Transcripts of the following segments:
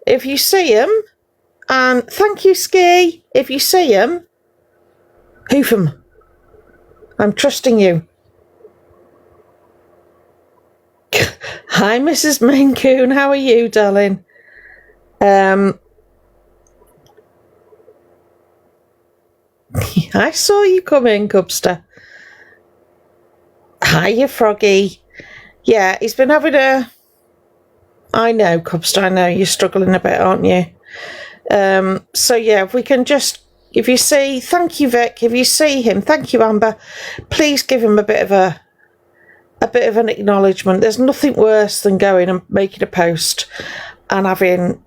if you see him, and thank you, Ski. If you see him, hoof him. I'm trusting you. Hi, Mrs. Maine Coon. How are you, darling? I saw you come in, Cubster. Hiya, Froggy. Yeah, he's been having a... I know, Cubster, I know. You're struggling a bit, aren't you? So, yeah, if we can just... If you see... Thank you, Vic. If you see him, thank you, Amber. Please give him a bit of an acknowledgement. There's nothing worse than going and making a post and having,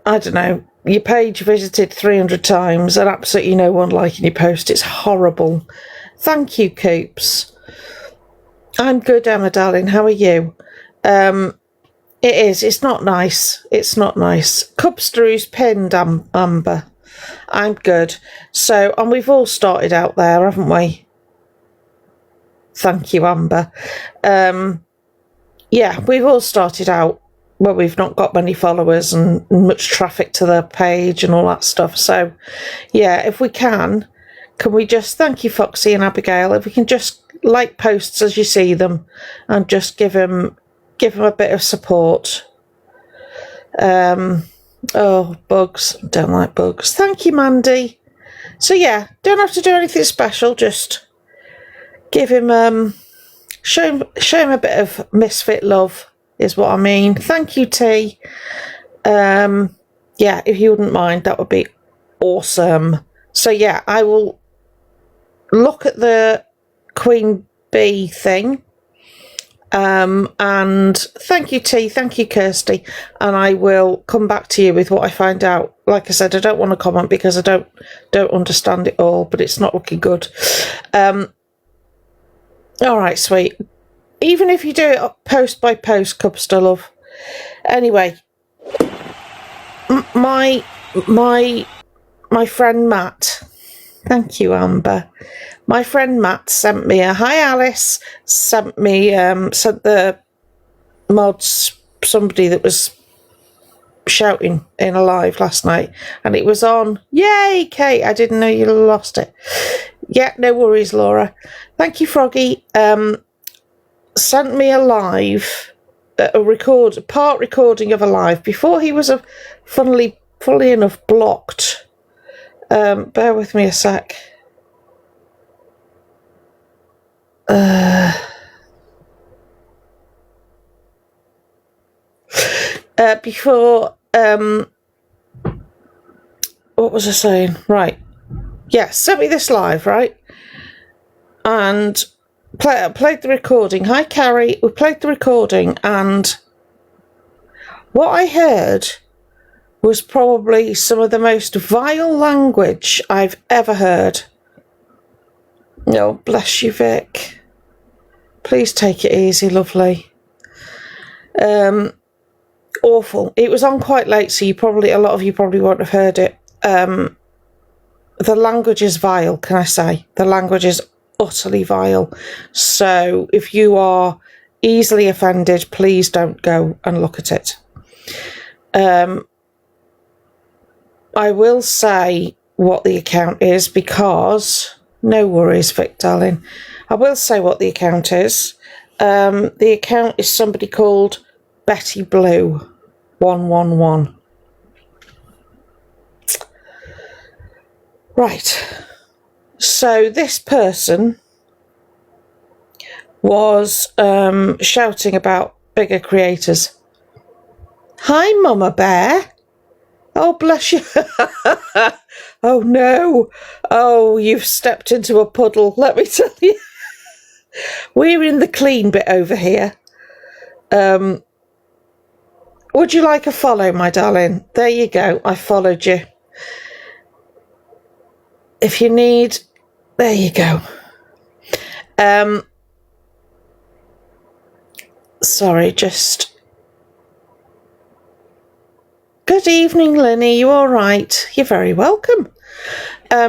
I don't know, your page visited 300 times and absolutely no one liking your post. It's horrible. Thank you, Coops. I'm good, Emma, darling. How are you? It is. It's not nice. It's not nice. Cubster's pinned, Amber. I'm good. So, and we've all started out there, haven't we? Thank you, Amber. Yeah, we've all started out where we've not got many followers and much traffic to the page and all that stuff. So, yeah, if we can we just, thank you, Foxy and Abigail, if we can just like posts as you see them and just give him a bit of support. Oh, bugs. Don't like bugs. Thank you, Mandy. So, yeah, don't have to do anything special, just... give him, show him a bit of misfit love, is what I mean. Thank you, T. Yeah, if you wouldn't mind, that would be awesome. So, yeah, I will look at the Queen Bee thing. And thank you, T. Thank you, Kirsty. And I will come back to you with what I find out. Like I said, I don't want to comment because I don't understand it all, but it's not looking good. All right, sweet. Even if you do it post by post, Cubster love. Anyway, my friend Matt. Thank you, Amber. My friend Matt sent me a hi, Alice. Sent the mods somebody that was shouting in a live last night, and it was on. Yay, Kate! I didn't know you lost it. Yeah, no worries, Laura. Thank you, Froggy. Sent me a live, part recording of a live before he was funnily enough blocked. Bear with me a sec. Before what was I saying? Right. Yeah, sent me this live, right? And played the recording. Hi, Carrie. We played the recording, and what I heard was probably some of the most vile language I've ever heard. No, bless you, Vic. Please take it easy, lovely. Awful. It was on quite late, so a lot of you probably won't have heard it. The language is vile, can I say? The language is utterly vile. So if you are easily offended, please don't go and look at it. I will say what the account is because... No worries, Vic, darling. I will say what the account is. The account is somebody called Betty Blue 111. Right. So this person was shouting about bigger creators. Hi, Mama Bear. Oh, bless you. Oh, no. Oh, you've stepped into a puddle. Let me tell you. We're in the clean bit over here. Would you like a follow, my darling? There you go. I followed you. If you need... There you go. Sorry, just... Good evening, Lenny. You all right? You're very welcome.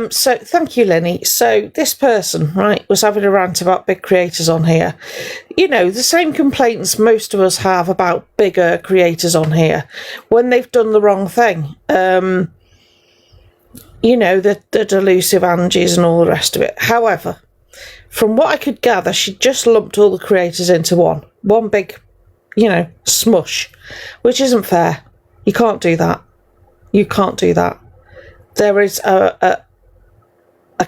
So thank you, Lenny. So this person, right, was having a rant about big creators on here. You know, the same complaints most of us have about bigger creators on here when they've done the wrong thing. You know, the delusive Angies and all the rest of it. However, from what I could gather, she just lumped all the creators into one big, you know, smush, which isn't fair. You can't do that. You can't do that. There is a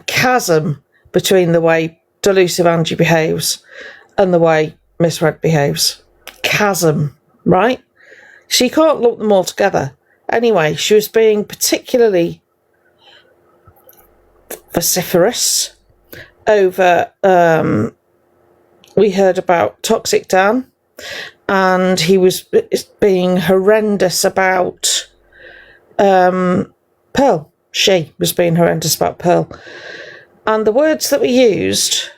chasm between the way delusive Angie behaves and the way Miss Red behaves. Chasm, right? She can't lump them all together. Anyway, she was being particularly vociferous over, we heard about Toxic Dan, and he was being horrendous about Pearl. She was being horrendous about Pearl. And the words that were used,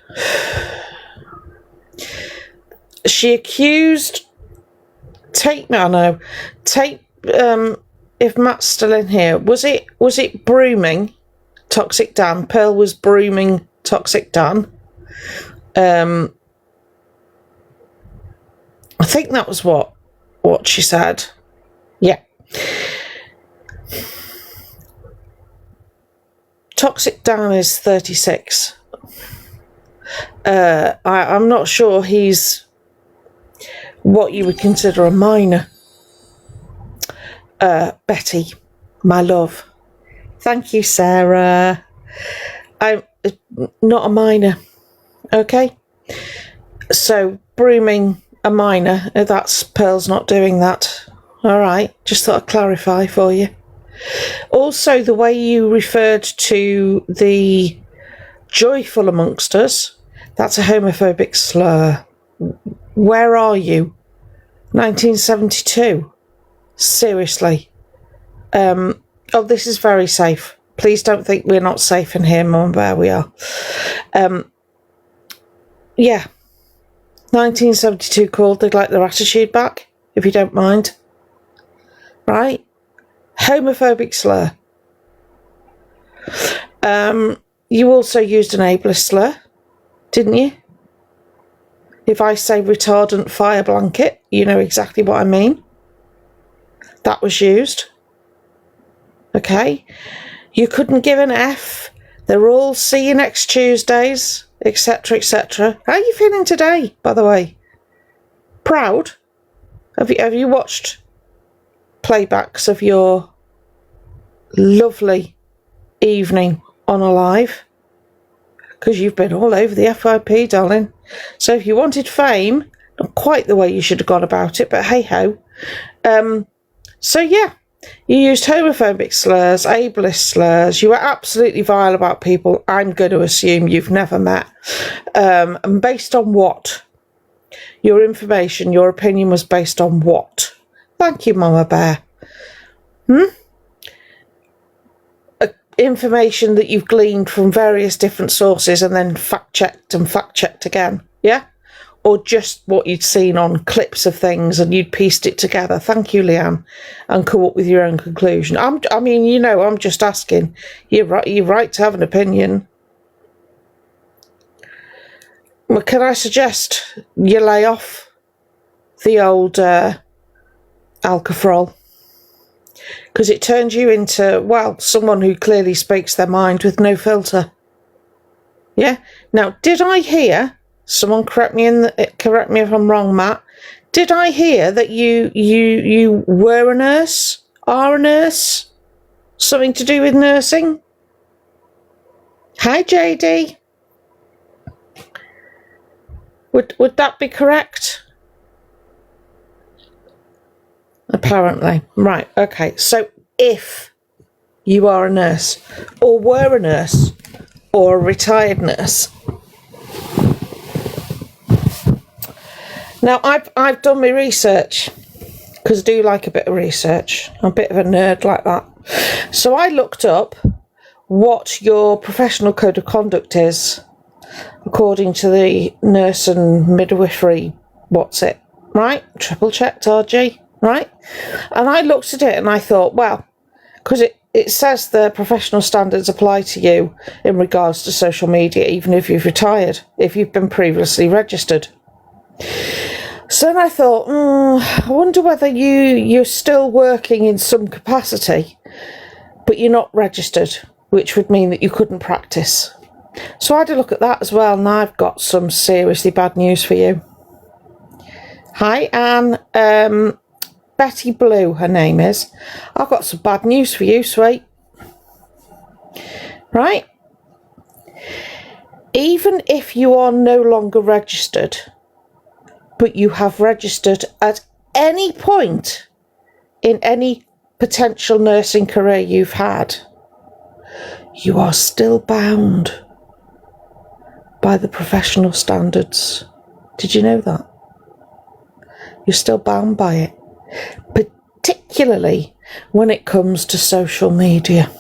she accused if Matt's still in here, was it brooming Toxic Dan? Pearl was brooming Toxic Dan. I think that was what she said. Yeah. Toxic Dan is 36. I'm not sure he's what you would consider a minor. Betty, my love. Thank you, Sarah. I'm not a minor. Okay? So, brooming a minor, that's Pearl's not doing that. All right, just thought I'd clarify for you. Also, the way you referred to the joyful amongst us, that's a homophobic slur. Where are you? 1972? Seriously. This is very safe. Please don't think we're not safe in here, Mum Bear, we are. Yeah. 1972 called, they'd like their attitude back, if you don't mind. Right? Homophobic slur. You also used an ableist slur, didn't you? If I say retardant fire blanket, you know exactly what I mean. That was used. Okay? You couldn't give an F. They're all see you next Tuesdays, etc., etc. How are you feeling today, by the way? Proud? Have you watched playbacks of your lovely evening on Alive? Because you've been all over the FYP, darling. So if you wanted fame, not quite the way you should have gone about it, but hey-ho. So yeah, you used homophobic slurs, ableist slurs. You were absolutely vile about people I'm going to assume you've never met. And based on what? Your information, your opinion was based on what? Thank you, Mama Bear. Information that you've gleaned from various different sources and then fact-checked again, yeah? Or just what you'd seen on clips of things and you'd pieced it together. Thank you, Leanne, and come up with your own conclusion. I'm just asking. You're right to have an opinion. Well, can I suggest you lay off the old alcohol? Because it turns you into, well, someone who clearly speaks their mind with no filter. Yeah? Now, did I hear, someone correct me if I'm wrong, Matt, did I hear that you were a nurse? Are a nurse? Something to do with nursing? Hi, JD. Would that be correct? Apparently. Right, okay. So if you are a nurse, or were a nurse, or a retired nurse. Now, I've done my research, because I do like a bit of research. I'm a bit of a nerd like that. So I looked up what your professional code of conduct is, according to the nurse and midwifery, what's it? Right? Triple checked, RG. right? And I looked at it and I thought, well, because it says the professional standards apply to you in regards to social media, even if you've retired, if you've been previously registered. So then I thought, I wonder whether you're still working in some capacity, but you're not registered, which would mean that you couldn't practice. So I had a look at that as well, and I've got some seriously bad news for you. Hi, Anne. Betty Blue, her name is. I've got some bad news for you, sweet. Right? Even if you are no longer registered, but you have registered at any point in any potential nursing career you've had, you are still bound by the professional standards. Did you know that? You're still bound by it, particularly when it comes to social media.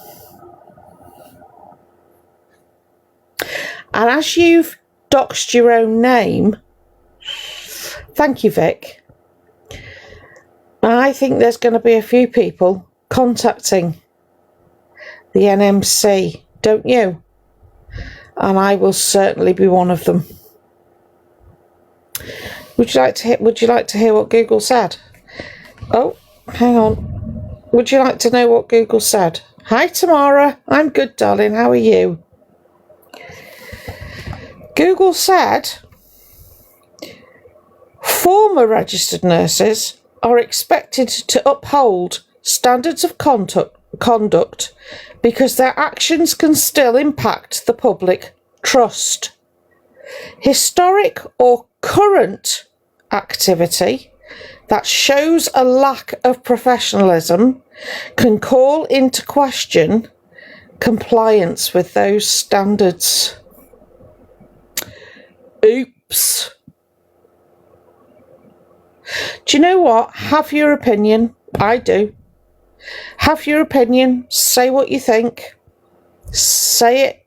And as you've doxed your own name, thank you, Vic, I think there's going to be a few people contacting the NMC, don't you? And I will certainly be one of them. Would you like to hear what Google said? Oh, hang on. Would you like to know what Google said? Hi, Tamara. I'm good, darling. How are you? Google said former registered nurses are expected to uphold standards of conduct because their actions can still impact the public trust. Historic or current activity that shows a lack of professionalism can call into question compliance with those standards. Oops. Do you know what? Have your opinion. I do. Have your opinion. Say what you think. Say it,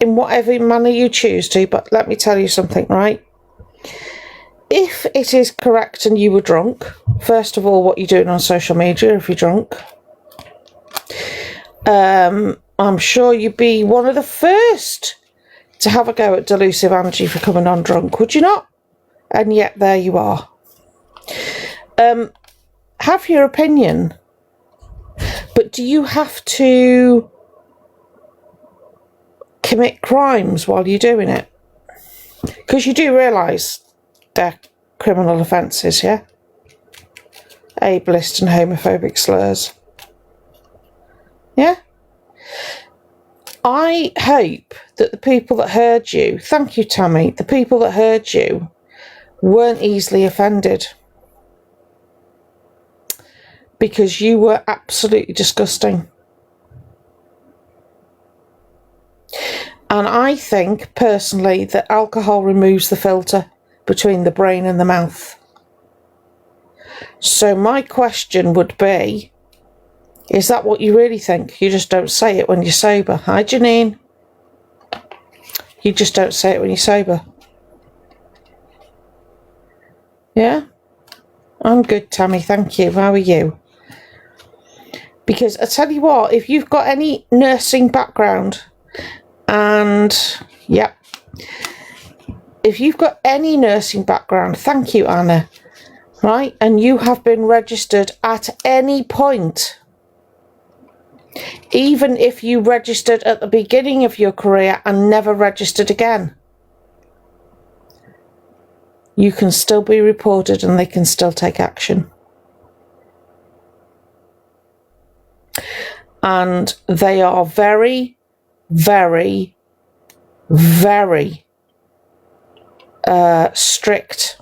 in whatever manner you choose to. But let me tell you something, right? If it is correct and you were drunk, first of all, what you're doing on social media if you're drunk, I'm sure you'd be one of the first to have a go at Delusive Angie for coming on drunk, would you not? And yet there you are. Have your opinion, but do you have to commit crimes while you're doing it? Because you do realise they're criminal offences, yeah? Ableist and homophobic slurs. Yeah? I hope that the people that heard you, thank you, Tammy, the people that heard you weren't easily offended, because you were absolutely disgusting. And I think, personally, that alcohol removes the filter between the brain and the mouth. So my question would be, is that what you really think? You just don't say it when you're sober. Hi, Janine. You just don't say it when you're sober. Yeah? I'm good, Tammy, thank you. How are you? Because I tell you what, if you've got any nursing background, and yeah, if you've got any nursing background, thank you, Anna, right, and you have been registered at any point, even if you registered at the beginning of your career and never registered again, you can still be reported and they can still take action. And they are very, very, very strict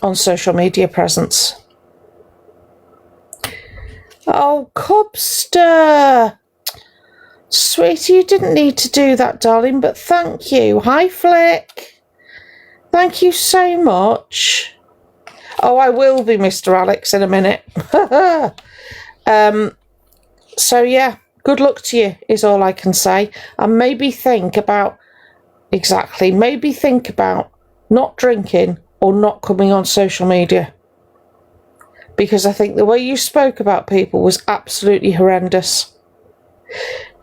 on social media presence. Oh, Cubster. Sweetie, you didn't need to do that, darling, but thank you. Hi, Flick. Thank you so much. Oh, I will be, Mr. Alex, in a minute. So, yeah, good luck to you is all I can say. And maybe think about not drinking or not coming on social media. because I think the way you spoke about people was absolutely horrendous.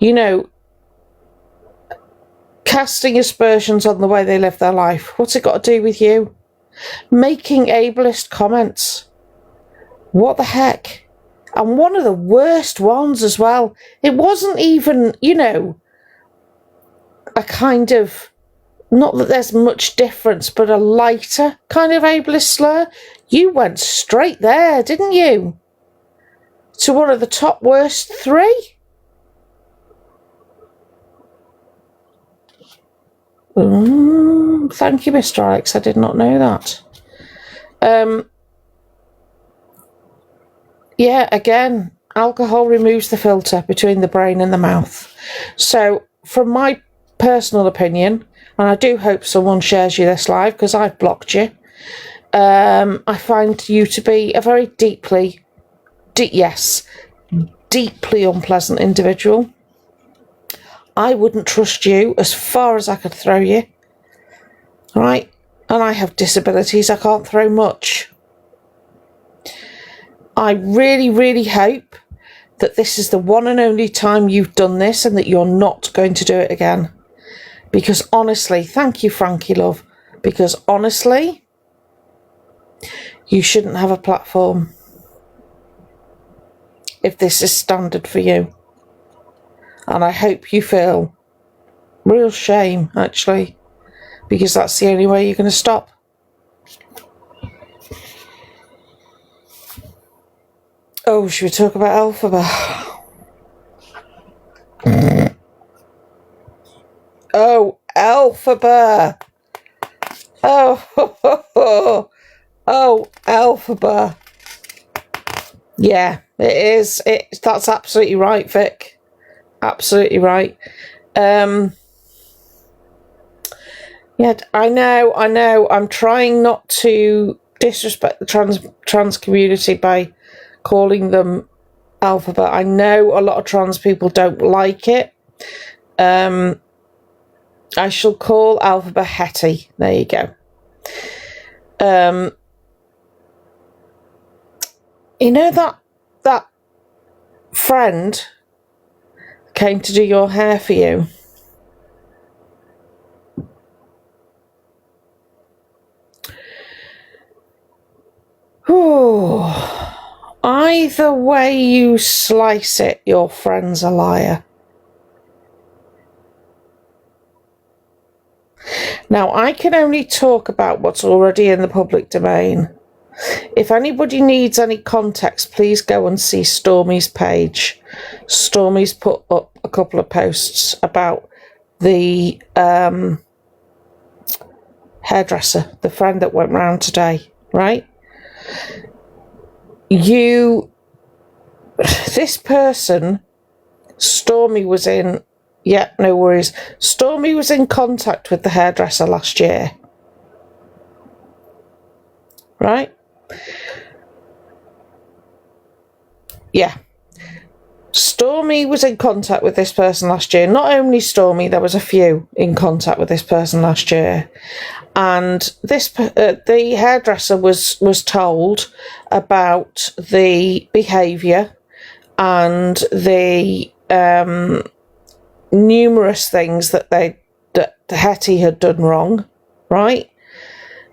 You know, casting aspersions on the way they live their life. What's it got to do with you? Making ableist comments. What the heck? And one of the worst ones as well. It wasn't even, you know, a kind of, not that there's much difference, but a lighter kind of ableist slur. You went straight there, didn't you? To one of the top worst 3? Thank you, Mr. Alex. I did not know that. Yeah, again, alcohol removes the filter between the brain and the mouth. So, from my personal opinion, and I do hope someone shares you this live because I've blocked you, I find you to be a very deeply unpleasant individual. I wouldn't trust you as far as I could throw you. Right? And I have disabilities. I can't throw much. I really, really hope that this is the one and only time you've done this and that you're not going to do it again. Because honestly, thank you, Frankie, love. Because honestly, you shouldn't have a platform if this is standard for you. And I hope you feel real shame, actually, because that's the only way you're going to stop. Oh, should we talk about Alphabet? Oh, Alphabet. Oh, oh, Alphabet. Yeah, it is. That's absolutely right, Vic. Absolutely right. Yeah, I know. I'm trying not to disrespect the trans community by calling them Alphabet. I know a lot of trans people don't like it. I shall call Alphabet Hetty. There you go. You know that friend came to do your hair for you? Ooh. Either way you slice it, your friend's a liar. Now, I can only talk about what's already in the public domain. If anybody needs any context, please go and see Stormy's page. Stormy's put up a couple of posts about the hairdresser, the friend that went round today, right? This person, Stormy was in, yeah, no worries. Stormy was in contact with the hairdresser last year. Right? Yeah. Stormy was in contact with this person last year. Not only Stormy, there was a few in contact with this person last year. And the hairdresser was told about the behaviour and the numerous things that Hetty had done wrong, right?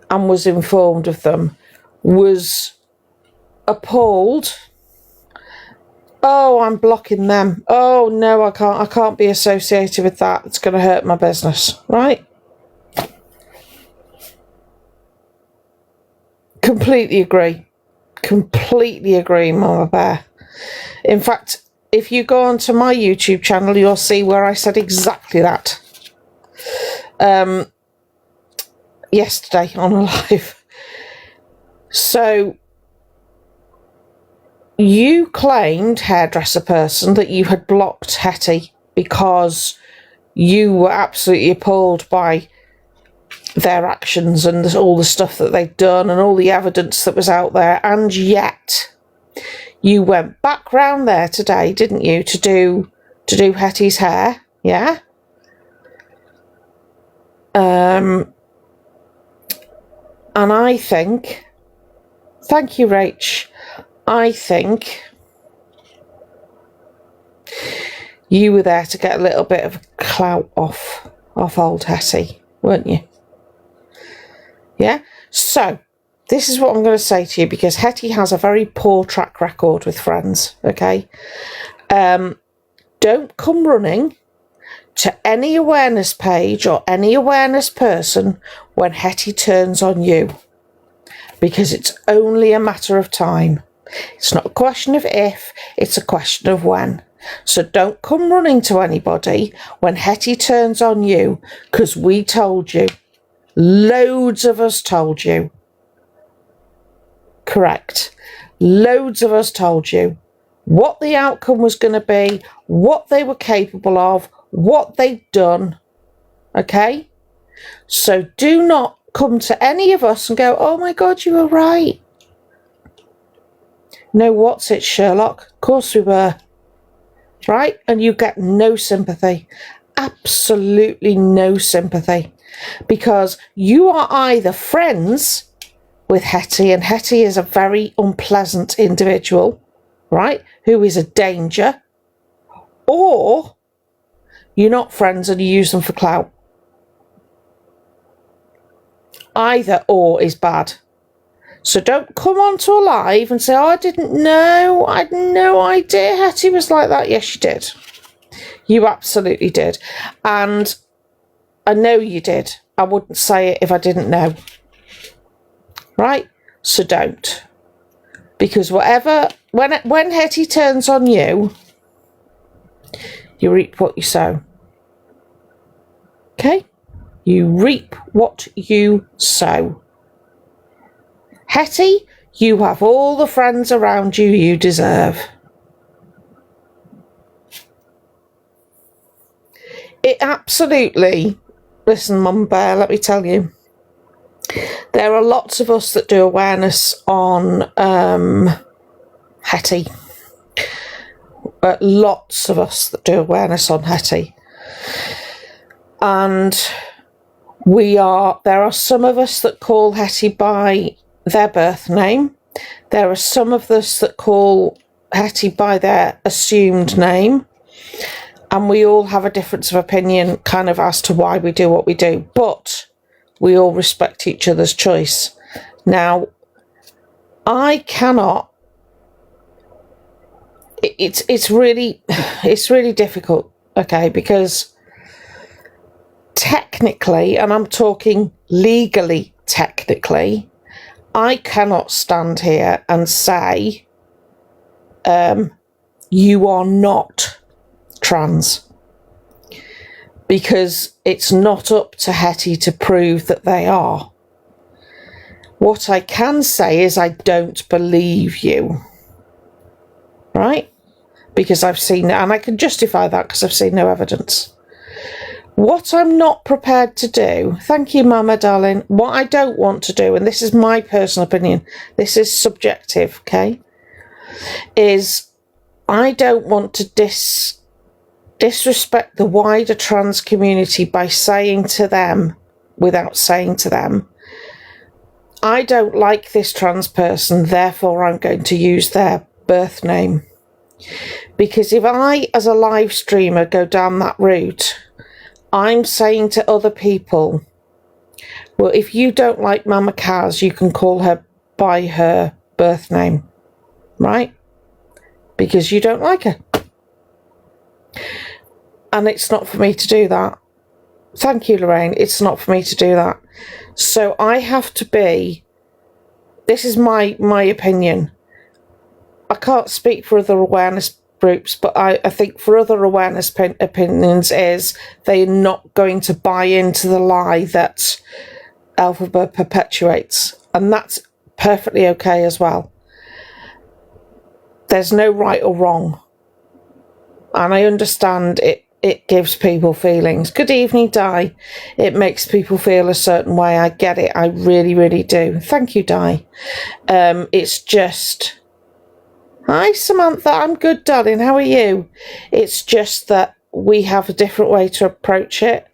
And was informed of them, was appalled. Oh, I'm blocking them. Oh no, I can't be associated with that. It's going to hurt my business, right? Completely agree, Mama Bear. In fact, if you go onto my YouTube channel, you'll see where I said exactly that. Yesterday on a live. So you claimed, hairdresser person, that you had blocked Hetty because you were absolutely appalled by their actions and all the stuff that they'd done and all the evidence that was out there, and yet you went back round there today, didn't you, to do Hetty's hair, yeah? And I think, thank you, Rach, I think you were there to get a little bit of clout off old Hetty, weren't you? Yeah? So, this is what I'm going to say to you, because Hetty has a very poor track record with friends, okay? Don't come running to any awareness page or any awareness person when Hetty turns on you, because it's only a matter of time. It's not a question of if, it's a question of when. So don't come running to anybody when Hetty turns on you, because we told you. Loads of us told you. Correct. Loads of us told you what the outcome was going to be, what they were capable of, what they'd done. Okay? So do not come to any of us and go, oh my God, you were right. No, what's it, Sherlock? Of course we were. Right? And you get no sympathy. Absolutely no sympathy. Because you are either friends with Hetty, and Hetty is a very unpleasant individual, right? Who is a danger. Or you're not friends and you use them for clout. Either or is bad. So don't come onto a live and say, oh, I didn't know. I had no idea Hetty was like that. Yes, you did. You absolutely did. And I know you did. I wouldn't say it if I didn't know. Right? So don't. Because whatever, when Hetty turns on you, you reap what you sow. Okay? You reap what you sow. Hetty, you have all the friends around you you deserve. It absolutely, listen, Mum Bear, let me tell you, there are lots of us that do awareness on Hetty. Lots of us that do awareness on Hetty. And there are some of us that call Hetty by their birth name. There are some of us that call Hetty by their assumed name. And we all have a difference of opinion kind of as to why we do what we do. But we all respect each other's choice. Now, I cannot... It's really difficult, okay, because technically, and I'm talking legally technically, I cannot stand here and say you are not trans, because it's not up to Hetty to prove that they are. What I can say is I don't believe you, right? Because I've seen it, and I can justify that because I've seen no evidence. What I'm not prepared to do, thank you, Mama, darling, what I don't want to do, and this is my personal opinion, this is subjective, okay, is I don't want to disrespect the wider trans community by saying to them, without saying to them, I don't like this trans person, therefore I'm going to use their birth name. Because if I, as a live streamer, go down that route, I'm saying to other people, well, if you don't like Mama Kaz, you can call her by her birth name, right? Because you don't like her. And it's not for me to do that. Thank you, Lorraine. It's not for me to do that. So I have to be... This is my opinion. I can't speak for other awareness groups, but I think for other awareness opinions is they're not going to buy into the lie that Alphabet perpetuates. And that's perfectly okay as well. There's no right or wrong. And I understand it gives people feelings. Good evening, Di. It makes people feel a certain way. I get it. I really, really do. Thank you, Di. It's just... Hi, Samantha. I'm good, darling. How are you? It's just that we have a different way to approach it.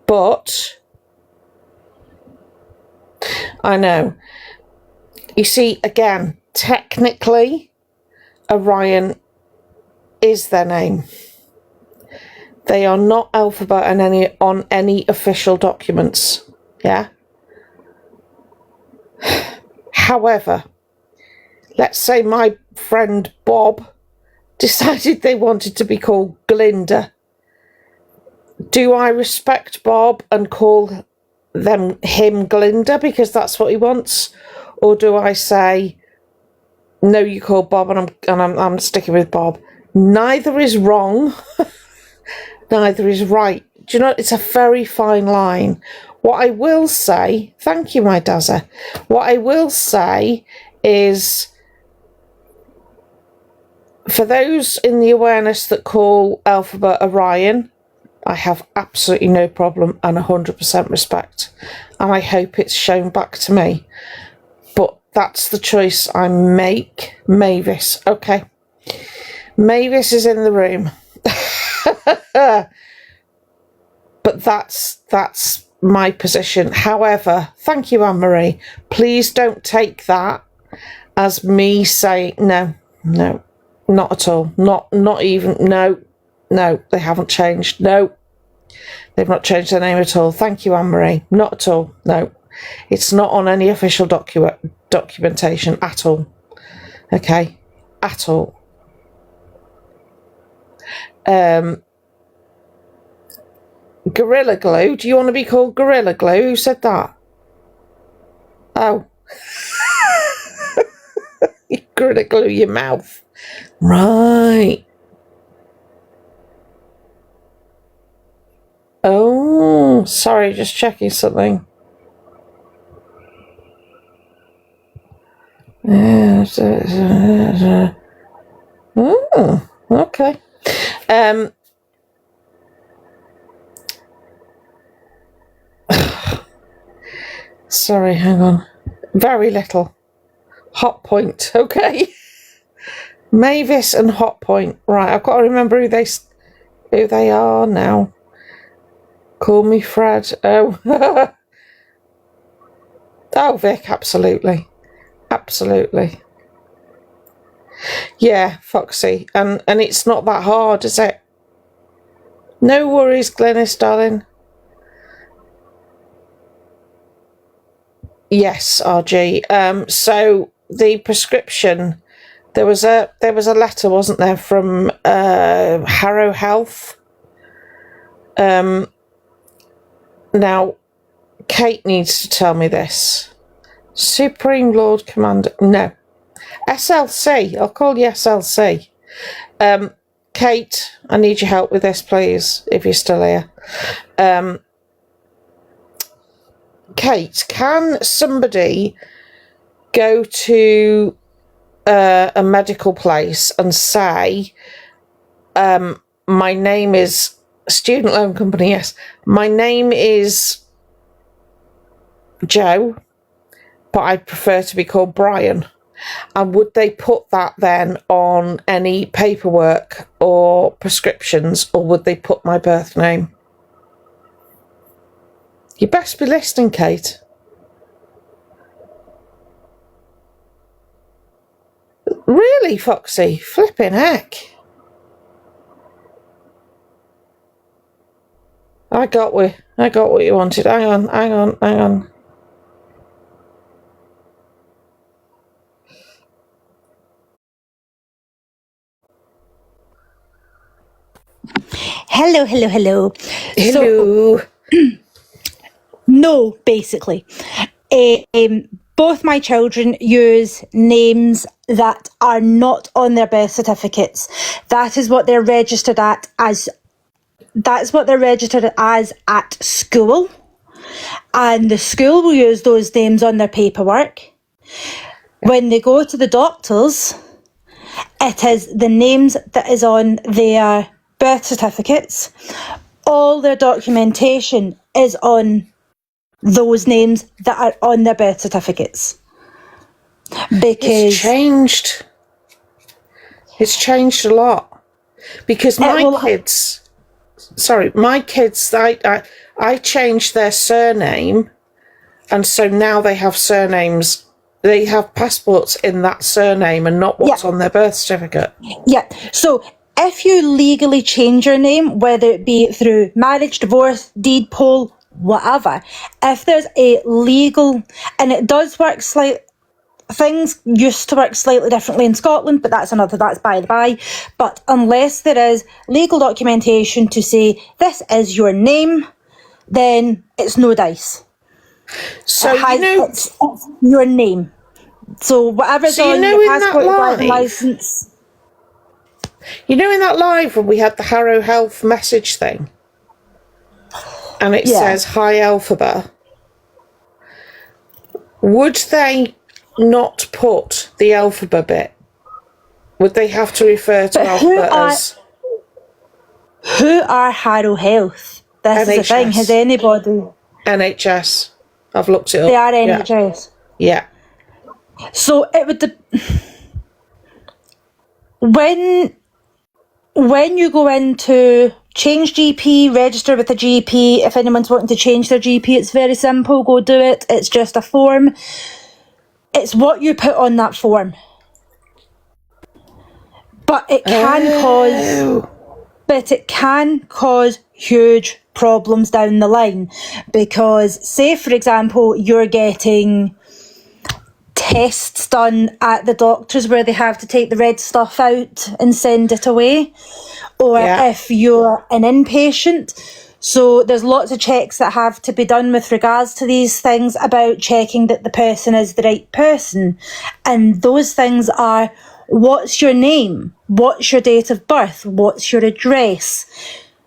But... I know. You see, again, technically... Orion is their name. They are not Alphabet on any official documents. Yeah. However, let's say my friend Bob decided they wanted to be called Glinda. Do I respect Bob and call him Glinda because that's what he wants, or do I say no? You call Bob, and I'm sticking with Bob. Neither is wrong. Neither is right. Do you know, it's a very fine line. What I will say, thank you, my Dazza. What I will say is, for those in the awareness that call Alphabet Orion, I have absolutely no problem and 100% respect. And I hope it's shown back to me. But that's the choice I make. Mavis. Okay. Mavis is in the room. But that's my position. However, thank you, Anne-Marie. Please don't take that as me saying no, not at all. Not even, no, they haven't changed. No, they've not changed their name at all. Thank you, Anne-Marie. Not at all. No, it's not on any official documentation at all. Okay, at all. Gorilla Glue. Do you want to be called Gorilla Glue? Who said that? Oh. You Gorilla Glue your mouth. Right. Oh, sorry, just checking something. Oh, okay. Sorry, hang on. Very little. Hot Point, okay. Mavis and Hot Point. Right, I've got to remember who they are now. Call me Fred. Oh. Oh, Vic, absolutely. Absolutely. Yeah, Foxy. And it's not that hard, is it? No worries, Glenys, darling. Yes, RG. So the prescription, there was a letter, wasn't there, from Harrow Health. Now, Kate needs to tell me this. Supreme Lord Commander, no, SLC. I'll call you SLC. Kate, I need your help with this, please, if you're still here. Kate, can somebody go to a medical place and say, my name is student loan company, yes, my name is Joe, but I'd prefer to be called Brian? And would they put that then on any paperwork or prescriptions, or would they put my birth name? You best be listening, Kate. Really, Foxy? Flipping heck. I got what you wanted. Hang on. Hello. Hello. So, no, basically. Both my children use names that are not on their birth certificates. That is what they're registered as. That's what they're registered as at school. And the school will use those names on their paperwork. When they go to the doctors, it is the names that is on their birth certificates. All their documentation is on those names that are on their birth certificates. Because it's changed a lot. Because my kids, I changed their surname, and so now they have surnames they have passports in that surname and not what's on their birth certificate. Yeah. So if you legally change your name, whether it be through marriage, divorce, deed poll, whatever, if there's a legal, and it does work slightly, things used to work slightly differently in Scotland, but that's by the by. But unless there is legal documentation to say this is your name, then it's no dice. So, it's your name. So whatever's on your passport, your driving licence. You know in that live when we had the Harrow Health message thing? And it says, hi, Elphaba. Would they not put the Elphaba bit? Would they have to refer to Elphaba as... Who are Harrow Health? This is the thing. Has anybody... NHS. I've looked it up. They are NHS. Yeah. So it would... When you go into change GP, register with a GP, if anyone's wanting to change their GP, it's very simple. Go do it. It's just a form. It's what you put on that form. But it can cause huge problems down the line, because say for example you're getting tests done at the doctors where they have to take the red stuff out and send it away, or if you're an inpatient. So there's lots of checks that have to be done with regards to these things about checking that the person is the right person. And those things are, what's your name? What's your date of birth? What's your address?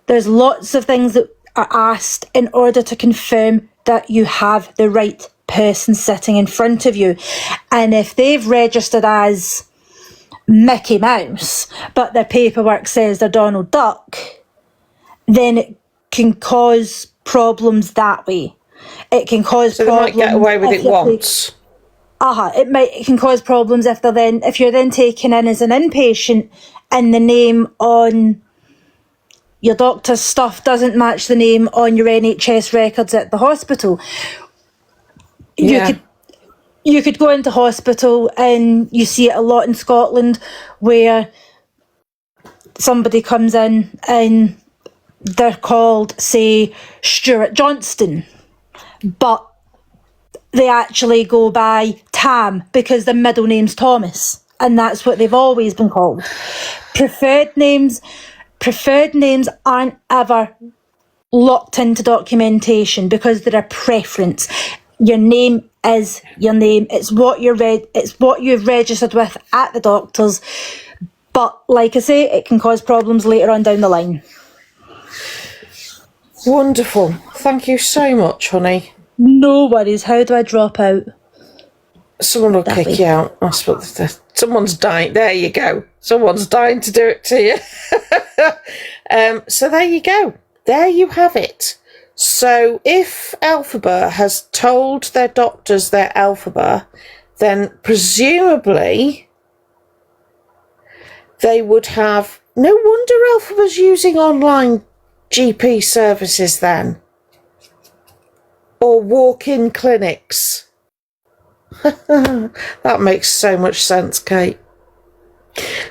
There's lots of things that are asked in order to confirm that you have the right person sitting in front of you. And if they've registered as Mickey Mouse, but their paperwork says they're Donald Duck, then it can cause problems that way. It can cause problems. They might get away with it once. It can cause problems if you're then taken in as an inpatient and the name on your doctor's stuff doesn't match the name on your NHS records at the hospital. You could go into hospital, and you see it a lot in Scotland, where somebody comes in and they're called, say, Stuart Johnston, but they actually go by Tam because their middle name's Thomas, and that's what they've always been called. Preferred names aren't ever locked into documentation because they're a preference. Your name is your name. It's what you've registered with at the doctors. But like I say, it can cause problems later on down the line. Wonderful. Thank you so much, honey. No worries. How do I drop out? Someone will kick you out. That's what someone's dying. There you go. Someone's dying to do it to you. So there you go. There you have it. So if Elphaba has told their doctors they're Elphaba, then presumably they would have... No wonder Elphaba's using online GP services then. Or walk-in clinics. That makes so much sense, Kate.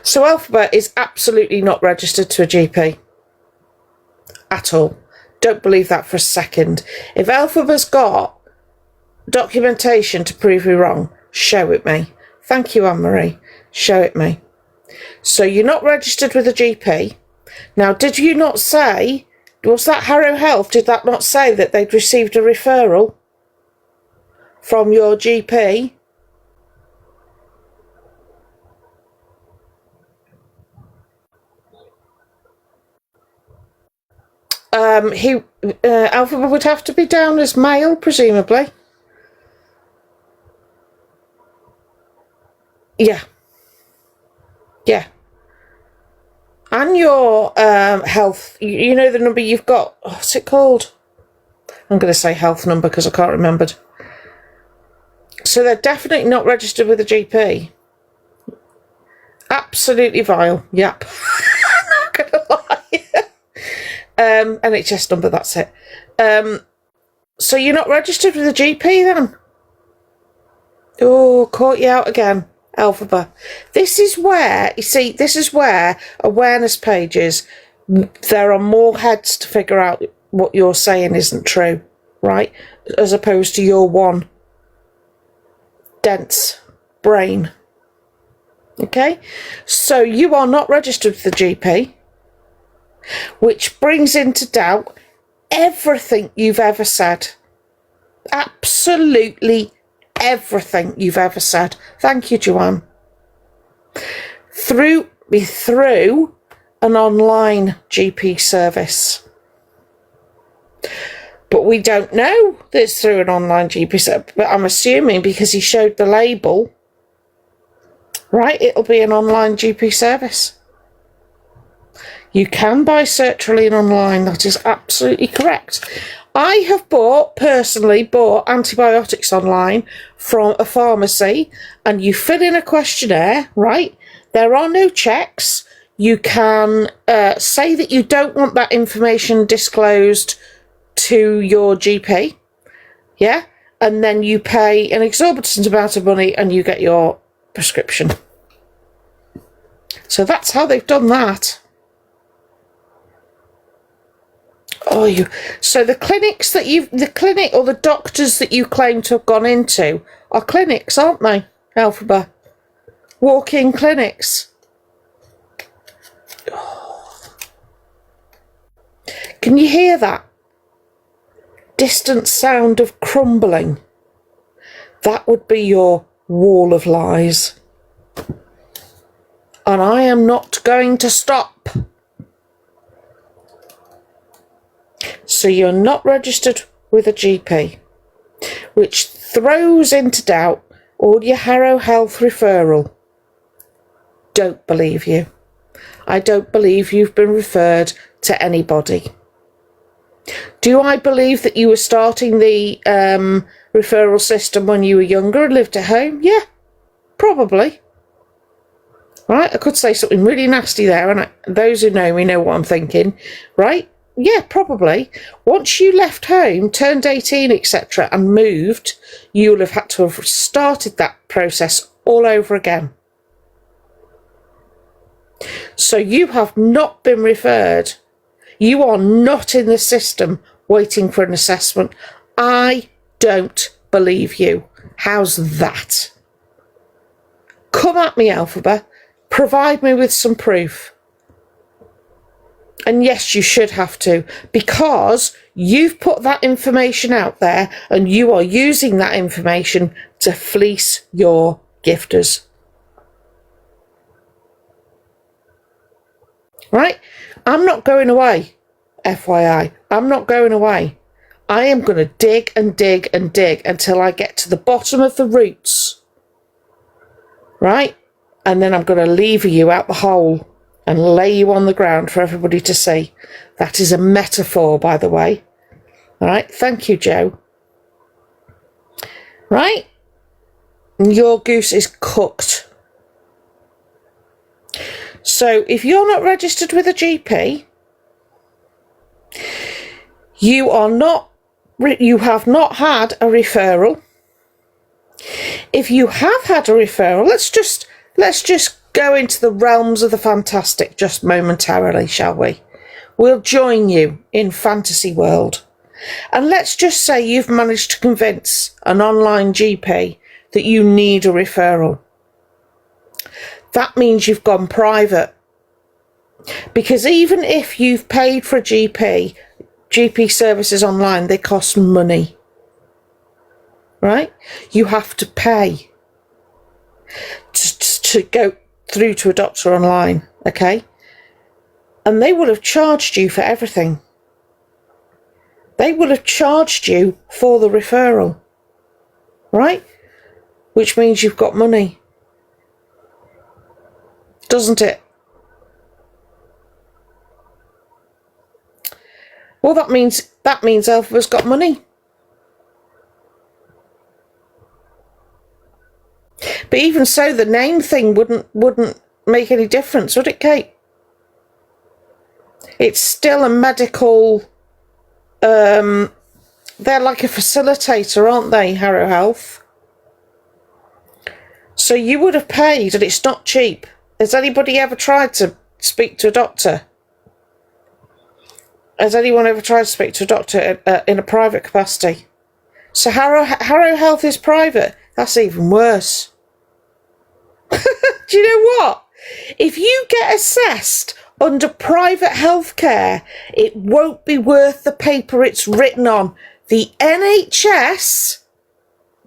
So Elphaba is absolutely not registered to a GP. At all. Don't believe that for a second. If Elphaba's got documentation to prove you wrong, show it me. Thank you, Anne-Marie. Show it me. So you're not registered with a GP. Now, did you not say, was that Harrow Health, did that not say that they'd received a referral from your GP? Elphaba would have to be down as male, presumably. Yeah. Yeah. And your health, you know the number you've got, what's it called? I'm going to say health number because I can't remember. So they're definitely not registered with a GP. Absolutely vile. Yep. Not going to lie. NHS number, that's it. So you're not registered with a GP then? Oh, caught you out again, Alphaba. This is where, you see, this is where awareness pages, there are more heads to figure out what you're saying isn't true, right? As opposed to your one dense brain. Okay? So you are not registered with the GP, which brings into doubt everything you've ever said. Absolutely everything you've ever said. Thank you, Joanne. Through an online GP service. But we don't know that it's through an online GP service. But I'm assuming because he showed the label, right, it'll be an online GP service. You can buy sertraline online. That is absolutely correct. I have personally bought antibiotics online from a pharmacy, and you fill in a questionnaire, right? There are no checks. You can say that you don't want that information disclosed to your GP, yeah? And then you pay an exorbitant amount of money and you get your prescription. So that's how they've done that. So the clinics that the clinic or the doctors that you claim to have gone into are clinics, aren't they, Alphaba? Walk-in clinics. Can you hear that distant sound of crumbling? That would be your wall of lies. And I am not going to stop. So you're not registered with a GP, which throws into doubt all your Harrow Health referral. Don't believe you. I don't believe you've been referred to anybody. Do I believe that you were starting the referral system when you were younger and lived at home? Yeah, probably. Right, I could say something really nasty there, and those who know me know what I'm thinking, right? Yeah, probably. Once you left home, turned 18, etc., and moved, you'll have had to have started that process all over again. So you have not been referred. You are not in the system waiting for an assessment. I don't believe you. How's that? Come at me, Alphaba. Provide me with some proof. And yes, you should have to, because you've put that information out there and you are using that information to fleece your gifters. Right? I'm not going away, FYI. I'm not going away. I am going to dig and dig and dig until I get to the bottom of the roots. Right? And then I'm going to lever you out the hole and lay you on the ground for everybody to see. That is a metaphor, by the way. All right, thank you, Joe. Right? Your goose is cooked. So if you're not registered with a GP, you have not had a referral. If you have had a referral, let's just go into the realms of the fantastic just momentarily, shall we? We'll join you in fantasy world. And let's just say you've managed to convince an online GP that you need a referral. That means you've gone private. Because even if you've paid for a GP services online, they cost money. Right? You have to pay to go through to a doctor online, okay? And they will have charged you for everything. They will have charged you for the referral, right? Which means you've got money, doesn't it? Well, that means Alphaba's got money. But even so, the name thing wouldn't make any difference, would it, Kate? It's still a medical. They're like a facilitator, aren't they, Harrow Health? So you would have paid, and it's not cheap. Has anybody ever tried to speak to a doctor? Has anyone ever tried to speak to a doctor in a private capacity? So Harrow Health is private. That's even worse. Do you know what? If you get assessed under private healthcare, it won't be worth the paper it's written on. The NHS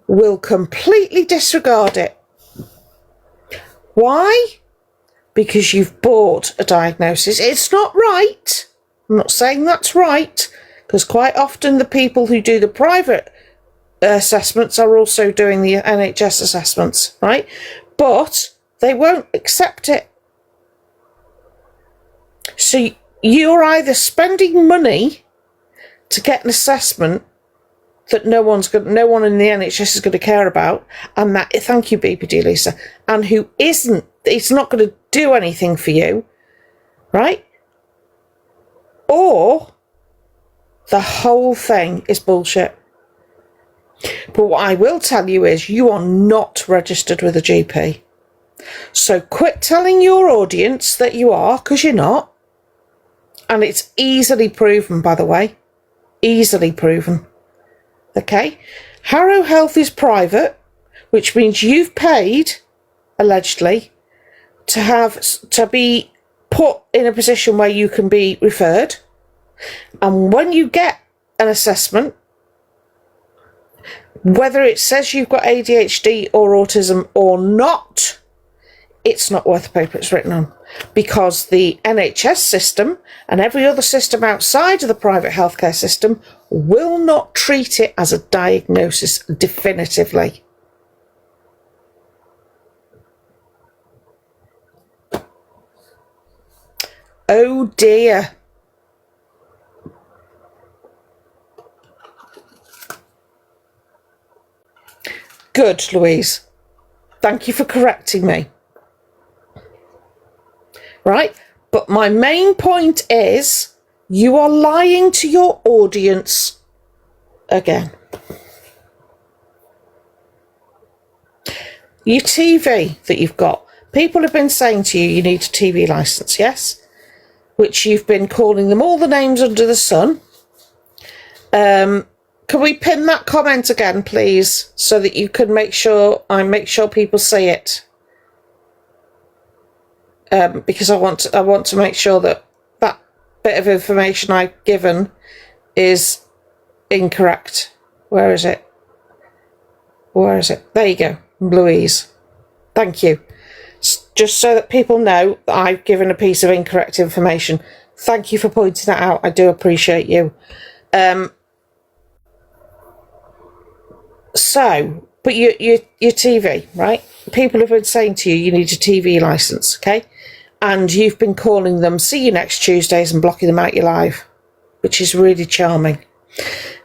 will completely disregard it. Why? Because you've bought a diagnosis. It's not right. I'm not saying that's right, because quite often the people who do the private assessments are also doing the NHS assessments, right? But they won't accept it. So you're either spending money to get an assessment that no one in the NHS is going to care about, and that, thank you, BPD Lisa, and who isn't, it's not going to do anything for you, right? Or the whole thing is bullshit. But what I will tell you is you are not registered with a GP. So quit telling your audience that you are, because you're not. And it's easily proven, by the way. Easily proven. Okay? Harrow Health is private, which means you've paid, allegedly, to be put in a position where you can be referred. And when you get an assessment, whether it says you've got ADHD or autism or not, it's not worth the paper it's written on, because the NHS system and every other system outside of the private healthcare system will not treat it as a diagnosis definitively. Oh dear. Good, Louise. Thank you for correcting me. Right? But my main point is you are lying to your audience again. Your TV that you've got. People have been saying to you, you need a TV licence, yes? Which you've been calling them all the names under the sun. Can we pin that comment again, please, so that you can make sure people see it? Because I want to make sure that that bit of information I've given is incorrect. Where is it? There you go, Louise. Thank you. Just so that people know that I've given a piece of incorrect information. Thank you for pointing that out. I do appreciate you. But your TV, right? People have been saying to you, you need a TV licence, okay? And you've been calling them, see you next Tuesdays, and blocking them out your live, which is really charming.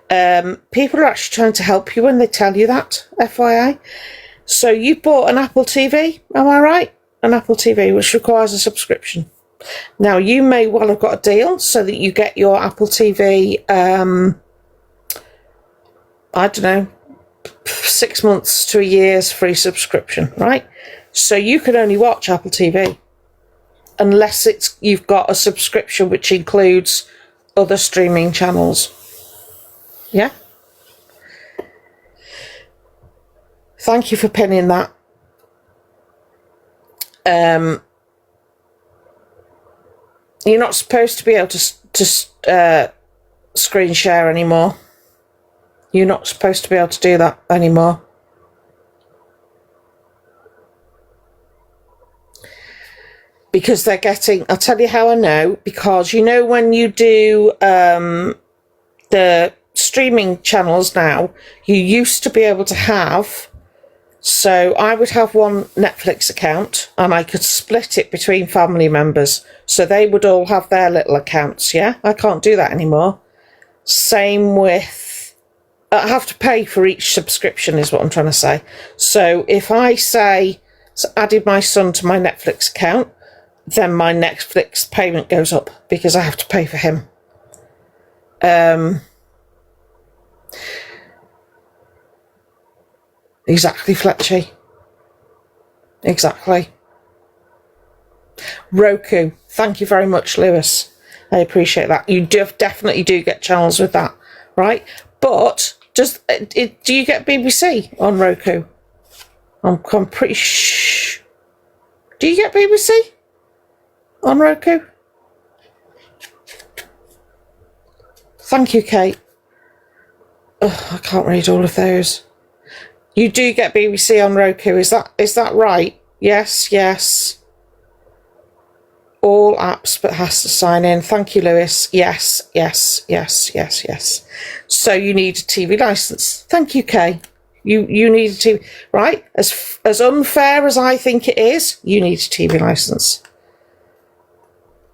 People are actually trying to help you when they tell you that, FYI. So you bought an Apple TV, am I right? An Apple TV, which requires a subscription. Now, you may well have got a deal so that you get your Apple TV, I don't know, 6 months to a year's free subscription, right? So you can only watch Apple TV unless you've got a subscription which includes other streaming channels. Yeah? Thank you for pinning that. You're not supposed to be able to screen share anymore. You're not supposed to be able to do that anymore. Because they're getting, I'll tell you how I know, because you know when you do the streaming channels now, you used to be able to have, so I would have one Netflix account and I could split it between family members. So they would all have their little accounts, yeah? I can't do that anymore. Same with, I have to pay for each subscription is what I'm trying to say. So if I say, so added my son to my Netflix account, then my Netflix payment goes up because I have to pay for him. Exactly, Fletchy. Exactly. Roku. Thank you very much, Lewis. I appreciate that. You definitely do get channels with that, right? But do you get BBC on Roku? I'm pretty Do you get BBC on Roku? Thank you, Kate. Oh, I can't read all of those. You do get BBC on Roku, is that right? Yes. All apps, but has to sign in. Thank you, Lewis. Yes. So you need a TV license. Thank you, Kay. You need a TV, right? As unfair as I think it is, you need a TV license.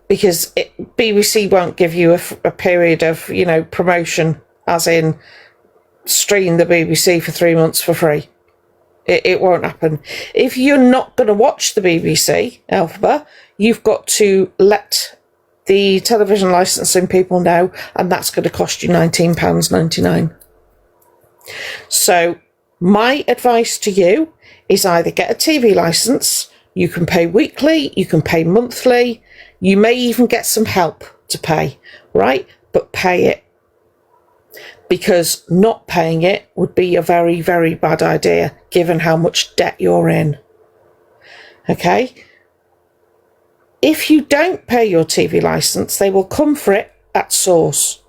Because BBC won't give you a period of, promotion, as in stream the BBC for 3 months for free. It won't happen. If you're not going to watch the BBC, Elphaba, you've got to let the television licensing people know, and that's going to cost you £19.99. So my advice to you is either get a TV license. You can pay weekly, you can pay monthly, you may even get some help to pay, right? But pay it. Because not paying it would be a very, very bad idea, given how much debt you're in. Okay? If you don't pay your TV license, they will come for it at source.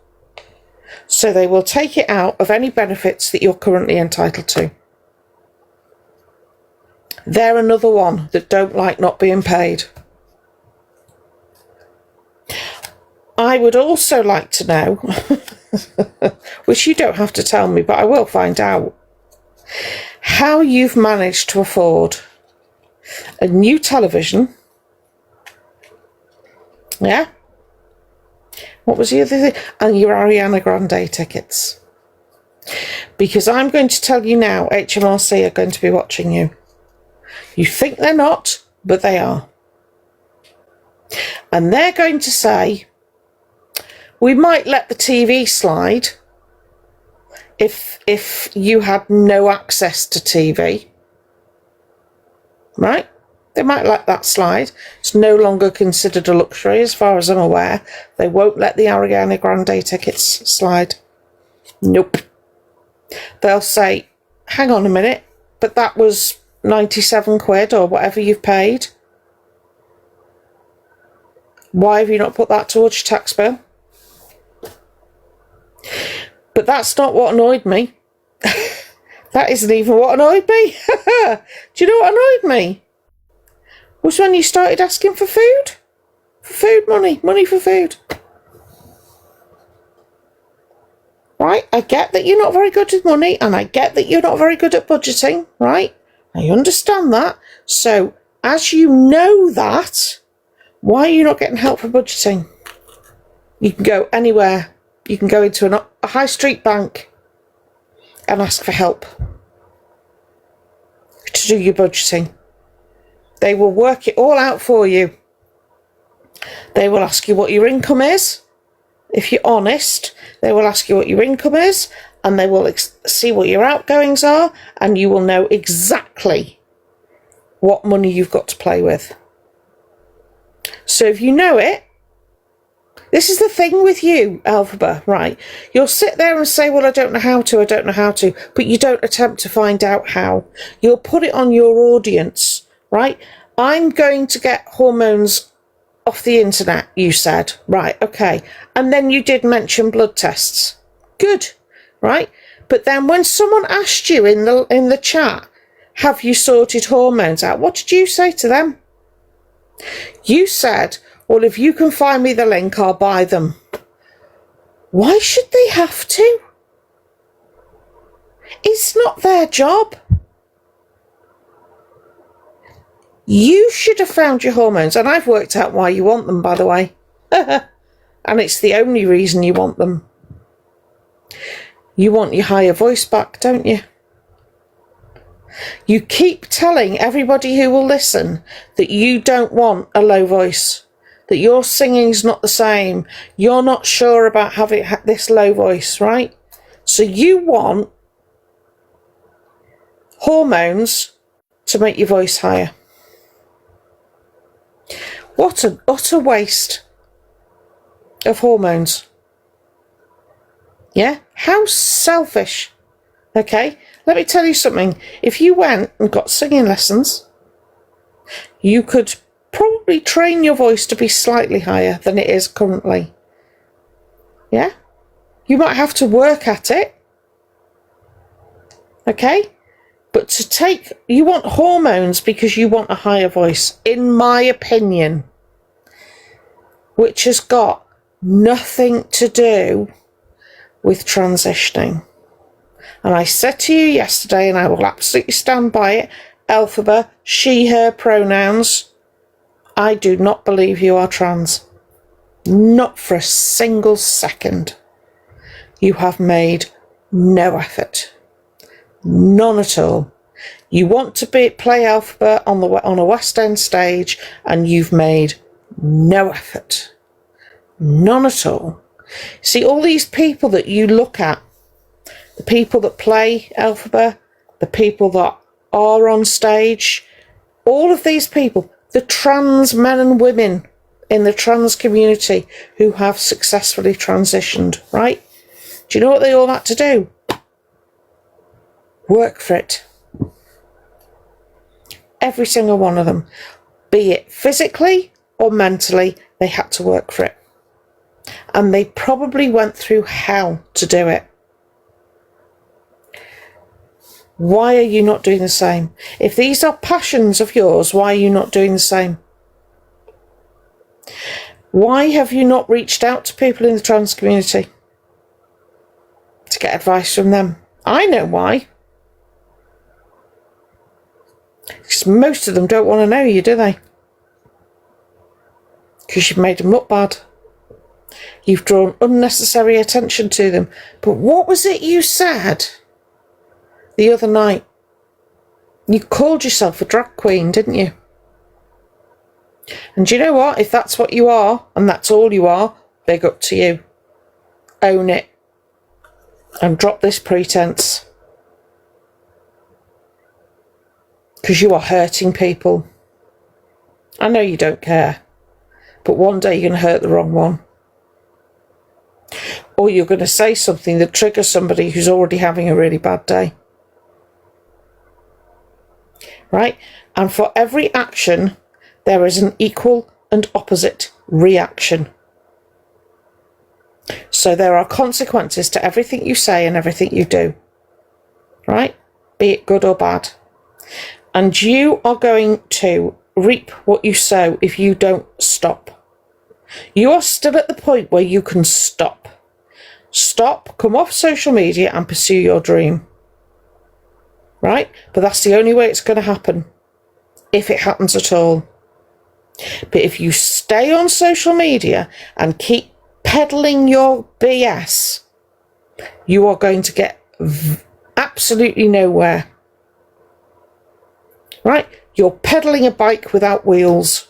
So they will take it out of any benefits that you're currently entitled to. They're another one that don't like not being paid. I would also like to know, which you don't have to tell me, but I will find out, how you've managed to afford a new television. Yeah? What was the other thing? And your Ariana Grande tickets. Because I'm going to tell you now, HMRC are going to be watching you. You think they're not, but they are. And they're going to say, we might let the TV slide if you had no access to TV. Right? They might let that slide. It's no longer considered a luxury, as far as I'm aware. They won't let the Ariana Grande tickets slide. Nope. They'll say, hang on a minute, but that was 97 quid or whatever you've paid. Why have you not put that towards your tax bill? But that's not what annoyed me. That isn't even what annoyed me. Do you know what annoyed me? Was when you started asking for food. For food money. Money for food. Right? I get that you're not very good with money, and I get that you're not very good at budgeting, right? I understand that. So, as you know that, why are you not getting help for budgeting? You can go anywhere. You can go into a high street bank and ask for help to do your budgeting. They will work it all out for you. They will ask you what your income is. If you're honest, they will ask you what your income is, and they will see what your outgoings are, and you will know exactly what money you've got to play with. So if you know it, this is the thing with you, Elphaba, right? You'll sit there and say, well, I don't know how to, but you don't attempt to find out how. You'll put it on your audience, right? I'm going to get hormones off the internet, you said. Right, okay. And then you did mention blood tests. Good, right? But then when someone asked you in the chat, have you sorted hormones out? What did you say to them? You said, well, if you can find me the link, I'll buy them. Why should they have to? It's not their job. You should have found your hormones, and I've worked out why you want them, by the way. And it's the only reason you want them. You want your higher voice back, don't you? You keep telling everybody who will listen that you don't want a low voice, that your singing's not the same. You're not sure about having this low voice, right? So you want hormones to make your voice higher. What an utter waste of hormones. Yeah? How selfish. Okay? Let me tell you something. If you went and got singing lessons, you could probably train your voice to be slightly higher than it is currently. Yeah? You might have to work at it. Okay? But you want hormones because you want a higher voice, in my opinion, which has got nothing to do with transitioning. And I said to you yesterday, and I will absolutely stand by it, Elphaba, she, her pronouns, I do not believe you are trans. Not for a single second. You have made no effort. None at all. You want to play Elphaba on a West End stage, and you've made no effort. None at all. See, all these people that you look at, the people that play Elphaba, the people that are on stage, all of these people, the trans men and women in the trans community who have successfully transitioned, right? Do you know what they all had to do? Work for it. Every single one of them. Be it physically or mentally, they had to work for it. And they probably went through hell to do it. Why are you not doing the same? If these are passions of yours, why are you not doing the same? Why have you not reached out to people in the trans community to get advice from them? I know why. Because most of them don't want to know you, do they? Because you've made them look bad. You've drawn unnecessary attention to them. But what was it you said the other night? You called yourself a drag queen, didn't you? And do you know what? If that's what you are, and that's all you are, big up to you. Own it. And drop this pretense. Because you are hurting people. I know you don't care. But one day you're going to hurt the wrong one. Or you're going to say something that triggers somebody who's already having a really bad day. Right? And for every action, there is an equal and opposite reaction. So there are consequences to everything you say and everything you do. Right? Be it good or bad. And you are going to reap what you sow if you don't stop. You are still at the point where you can stop. Stop, come off social media and pursue your dream. Right? But that's the only way it's going to happen. If it happens at all. But if you stay on social media and keep peddling your BS, you are going to get absolutely nowhere. Right? You're pedaling a bike without wheels.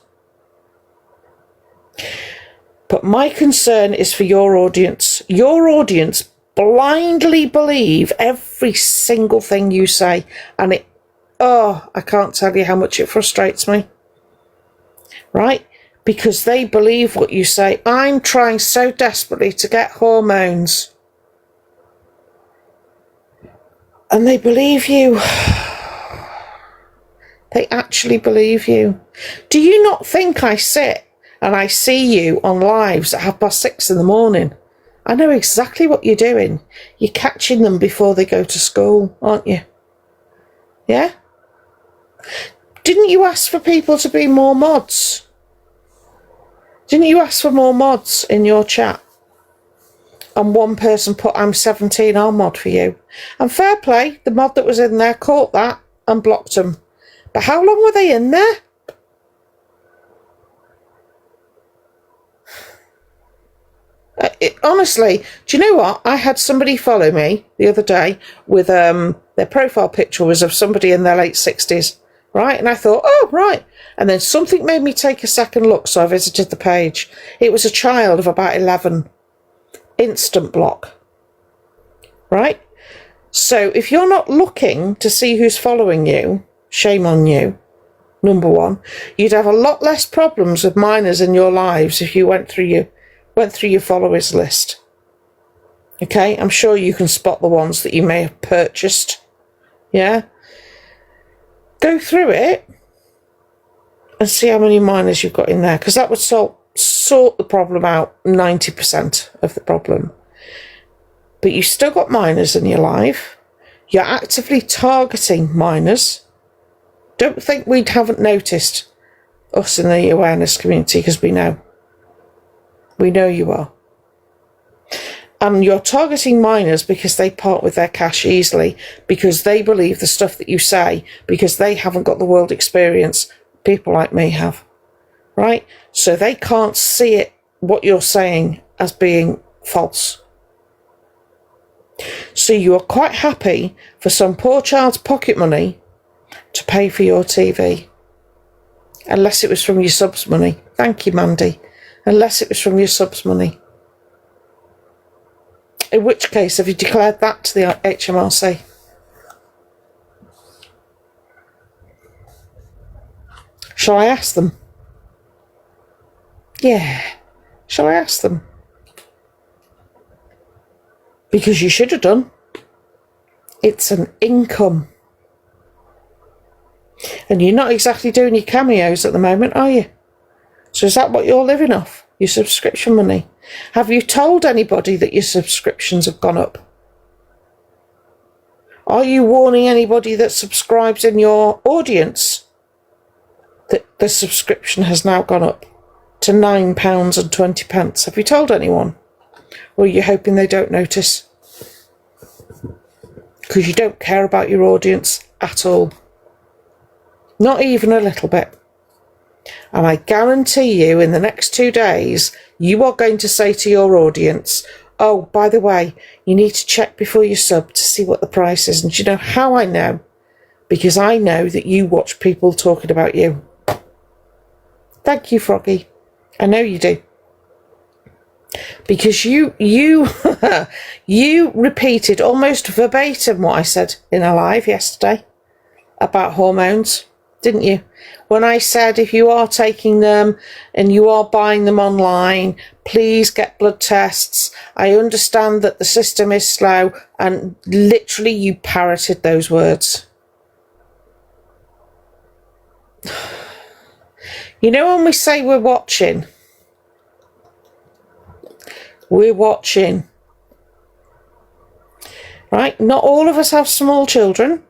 But my concern is for your audience. Your audience blindly believe every single thing you say. And I can't tell you how much it frustrates me. Right? Because they believe what you say. I'm trying so desperately to get hormones. And they believe you. They actually believe you. Do you not think I sit and I see you on lives at 6:30 in the morning? I know exactly what you're doing. You're catching them before they go to school, aren't you? Yeah? Didn't you ask for people to be more mods? Didn't you ask for more mods in your chat? And one person put, I'm 17, I'll mod for you. And fair play, the mod that was in there caught that and blocked them. But how long were they in there? Honestly, do you know what? I had somebody follow me the other day with their profile picture was of somebody in their late 60s, right? And I thought, oh, right. And then something made me take a second look, so I visited the page. It was a child of about 11. Instant block. Right? So if you're not looking to see who's following you, shame on you. number one. You'd have a lot less problems with minors in your lives if you went through your followers list. Okay, I'm sure you can spot the ones that you may have purchased. Yeah? Go through it and see how many minors you've got in there, because that would sort the problem out, 90% of the problem. But you've still got minors in your life. You're actively targeting minors. Don't think we haven't noticed, us in the awareness community, because we know. We know you are. And you're targeting minors because they part with their cash easily, because they believe the stuff that you say, because they haven't got the world experience people like me have. Right? So they can't see it, what you're saying, as being false. So you are quite happy for some poor child's pocket money to pay for your TV. Unless it was from your subs money. Thank you, Mandy. Unless it was from your subs money. In which case, have you declared that to the HMRC? Shall I ask them? Yeah. Shall I ask them? Because you should have done. It's an income. And you're not exactly doing your cameos at the moment, are you? So is that what you're living off? Your subscription money? Have you told anybody that your subscriptions have gone up? Are you warning anybody that subscribes in your audience that the subscription has now gone up to £9.20? Have you told anyone? Or are you hoping they don't notice? Because you don't care about your audience at all. Not even a little bit. And I guarantee you, in the next 2 days, you are going to say to your audience, oh, by the way, you need to check before you sub to see what the price is. And do you know how I know? Because I know that you watch people talking about you. Thank you, Froggy. I know you do. Because you you repeated almost verbatim what I said in a live yesterday about hormones, didn't you? When I said if you are taking them and you are buying them online, please get blood tests. I understand that the system is slow, and literally you parroted those words. You know, when we say we're watching, right? Not all of us have small children.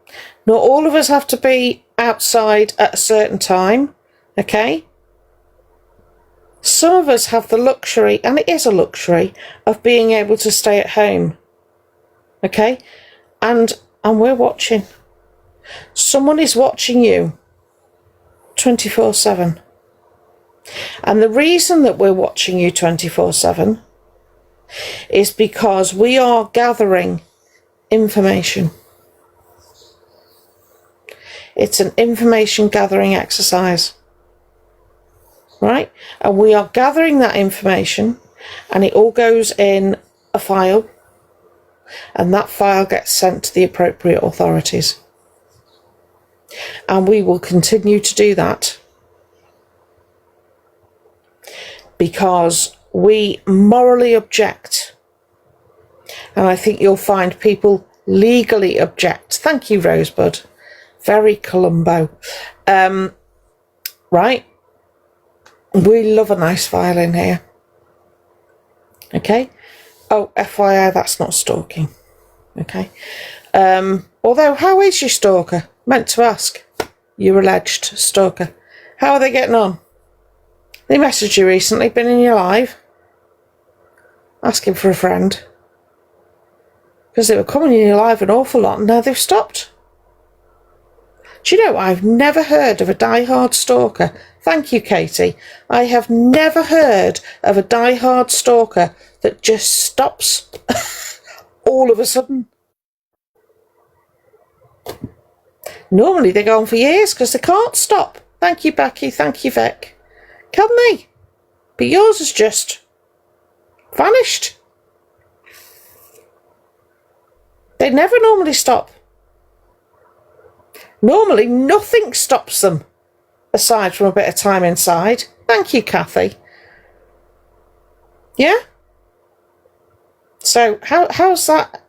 Not all of us have to be outside at a certain time, okay? Some of us have the luxury, and it is a luxury, of being able to stay at home, okay? And we're watching. Someone is watching you 24/7. And the reason that we're watching you 24/7 is because we are gathering information. It's an information gathering exercise, right? And we are gathering that information, and it all goes in a file, and that file gets sent to the appropriate authorities. And we will continue to do that because we morally object. And I think you'll find people legally object. Thank you, Rosebud. Very Columbo. Right? We love a nice violin here. Okay? Oh, FYI, that's not stalking. Okay? Although, how is your stalker? Meant to ask. Your alleged stalker. How are they getting on? They messaged you recently, been in your live, asking for a friend. Because they were coming in your live an awful lot, and now they've stopped. Do you know, I've never heard of a die-hard stalker. Thank you, Katie. I have never heard of a die-hard stalker that just stops all of a sudden. Normally they go on for years because they can't stop. Thank you, Becky. Thank you, Vic. Can they? But yours has just vanished. They never normally stop. Normally nothing stops them aside from a bit of time inside. Thank you, Kathy. Yeah? So how's that?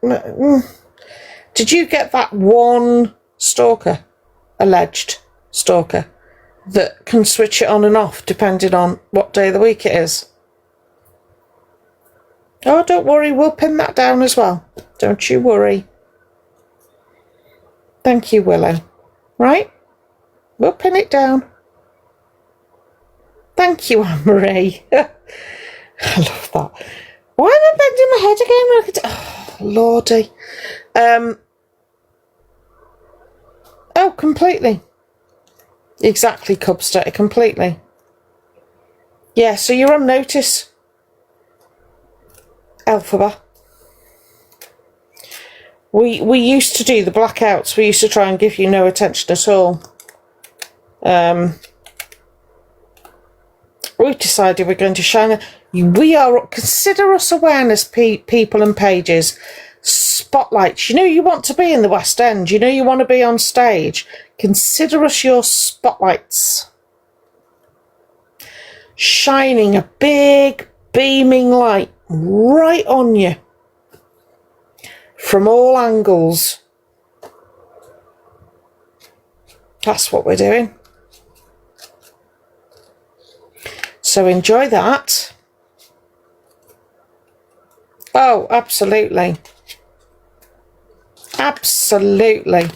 Did you get that one stalker, alleged stalker, that can switch it on and off depending on what day of the week it is? Oh, don't worry, we'll pin that down as well. Don't you worry. Thank you, Willow. Right? We'll pin it down. Thank you, Anne-Marie. I love that. Why am I bending my head again? Oh, Lordy. Oh, completely. Exactly, Cubster, completely. Yeah, so you're on notice, Elphaba. We used to do the blackouts. We used to try and give you no attention at all. We decided we're going to shine. Consider us awareness people and pages. Spotlights. You know you want to be in the West End. You know you want to be on stage. Consider us your spotlights. Shining a big beaming light right on you from all angles. That's what we're doing. So enjoy that. Oh, absolutely. Absolutely.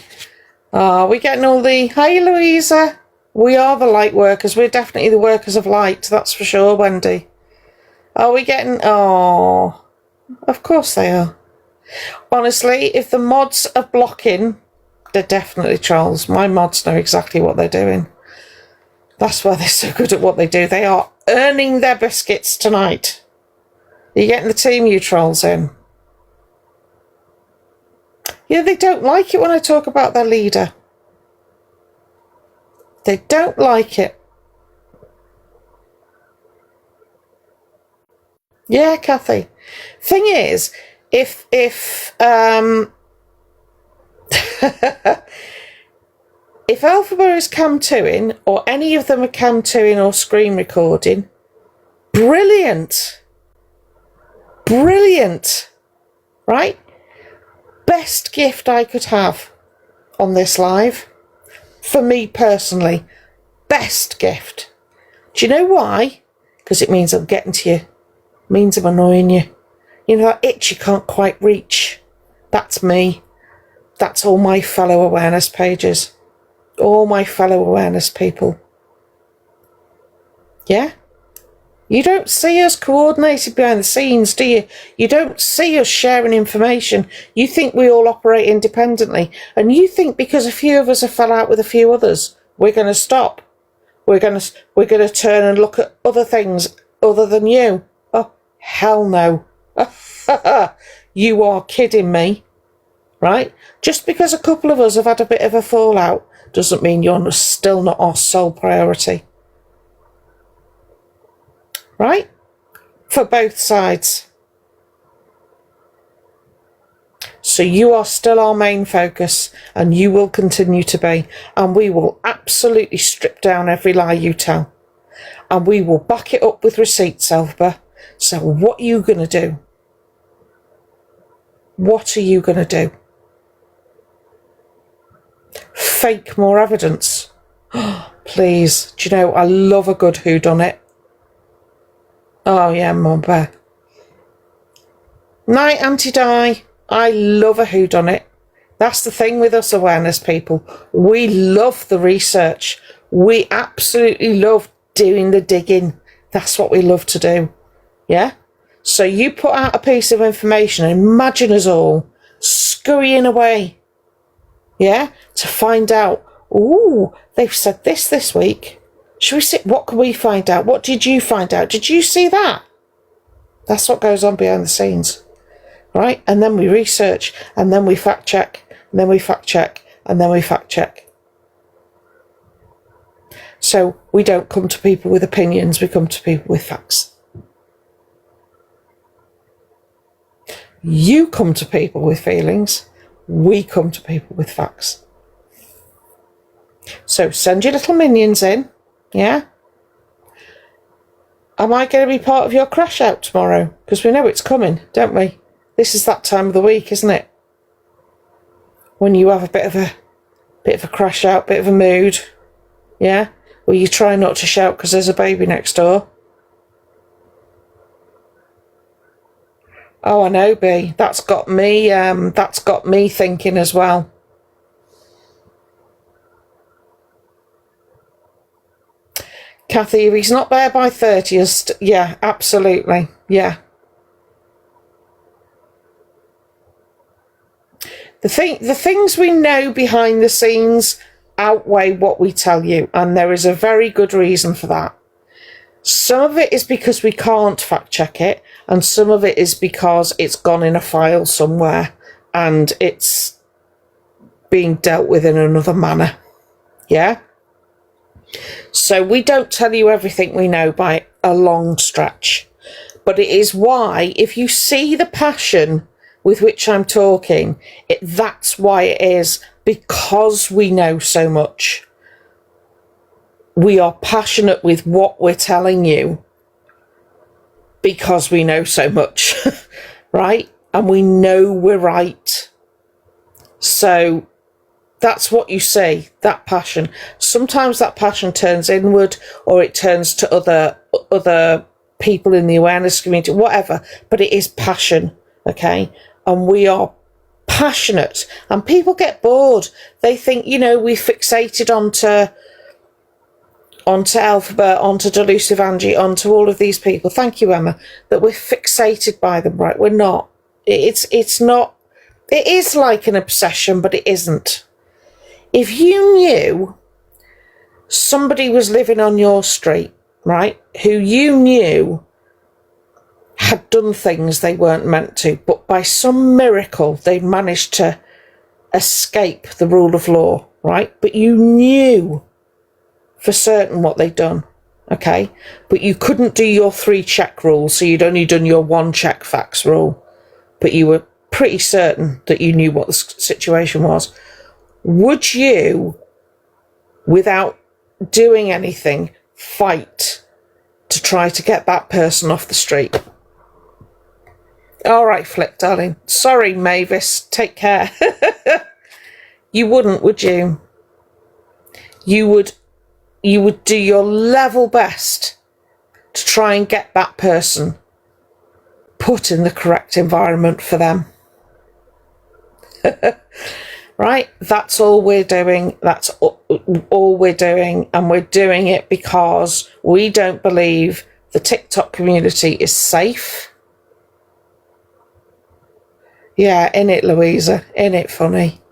We're getting all the... Hi, Louisa. We are the light workers. We're definitely the workers of light. That's for sure, Wendy. Are we getting... Oh, of course they are. Honestly, if the mods are blocking, they're definitely trolls. My mods know exactly what they're doing. That's why they're so good at what they do. They are earning their biscuits tonight. Are you getting the team, you trolls, in? Yeah, they don't like it when I talk about their leader. They don't like it. Yeah, Kathy. Thing is, if if Elphaba is cam-2ing, or any of them are cam-2ing or screen recording, brilliant. Brilliant. Right? Best gift I could have on this live. For me personally. Best gift. Do you know why? Because it means I'm getting to you. It means I'm annoying you. You know, that itch you can't quite reach. That's me. That's all my fellow awareness pages. All my fellow awareness people. Yeah? You don't see us coordinated behind the scenes, do you? You don't see us sharing information. You think we all operate independently. And you think because a few of us have fell out with a few others, we're going to stop. We're going to turn and look at other things other than you. Oh, hell no. You are kidding me. Right? Just because a couple of us have had a bit of a fallout doesn't mean you're still not our sole priority. Right? For both sides. So you are still our main focus, and you will continue to be, and we will absolutely strip down every lie you tell, and we will back it up with receipts, Elphaba. So what are you going to do? What are you going to do? Fake more evidence? Please. Do you know, I love a good whodunit. Oh, yeah, Mum Bear. Night, Auntie Di. I love a whodunit. That's the thing with us awareness people. We love the research. We absolutely love doing the digging. That's what we love to do. Yeah? So you put out a piece of information and imagine us all scurrying away. Yeah? To find out, ooh, they've said this week. Should we see, what can we find out? What did you find out? Did you see that? That's what goes on behind the scenes. Right? And then we research, and then we fact check, and then we fact check, and then we fact check. So we don't come to people with opinions, we come to people with facts. You come to people with feelings, we come to people with facts. So send your little minions in. Yeah? Am I going to be part of your crash out tomorrow? Because we know it's coming, don't we? This is that time of the week, isn't it? When you have a bit of a crash out, bit of a mood. Yeah? Where you try not to shout because there's a baby next door. Oh, I know, B. That's got me thinking as well. Kathy, if he's not there by 30th, yeah, absolutely. Yeah. The things we know behind the scenes outweigh what we tell you, and there is a very good reason for that. Some of it is because we can't fact check it, and some of it is because it's gone in a file somewhere and it's being dealt with in another manner. Yeah? So we don't tell you everything we know by a long stretch. But it is why, if you see the passion with which I'm talking, that's why it is, because we know so much. We are passionate with what we're telling you because we know so much, right? And we know we're right. So that's what you see, that passion. Sometimes that passion turns inward, or it turns to other people in the awareness community, whatever, but it is passion, okay? And we are passionate, and people get bored. They think, we fixated onto Alphabet, onto Delusive Angie, onto all of these people. Thank you, Emma, that we're fixated by them, right? We're not. It's not. It is like an obsession, but it isn't. If you knew somebody was living on your street, right, who you knew had done things they weren't meant to, but by some miracle they managed to escape the rule of law, right? But you knew for certain what they'd done, okay? But you couldn't do your 3-check rule, so you'd only done your 1-check facts rule. But you were pretty certain that you knew what the situation was. Would you, without doing anything, fight to try to get that person off the street? All right, Flick, darling. Sorry, Mavis. Take care. You wouldn't, would you? You would do your level best to try and get that person put in the correct environment for them. Right? That's all we're doing. That's all we're doing. And we're doing it because we don't believe the TikTok community is safe. Yeah, innit, Louisa? Innit, funny?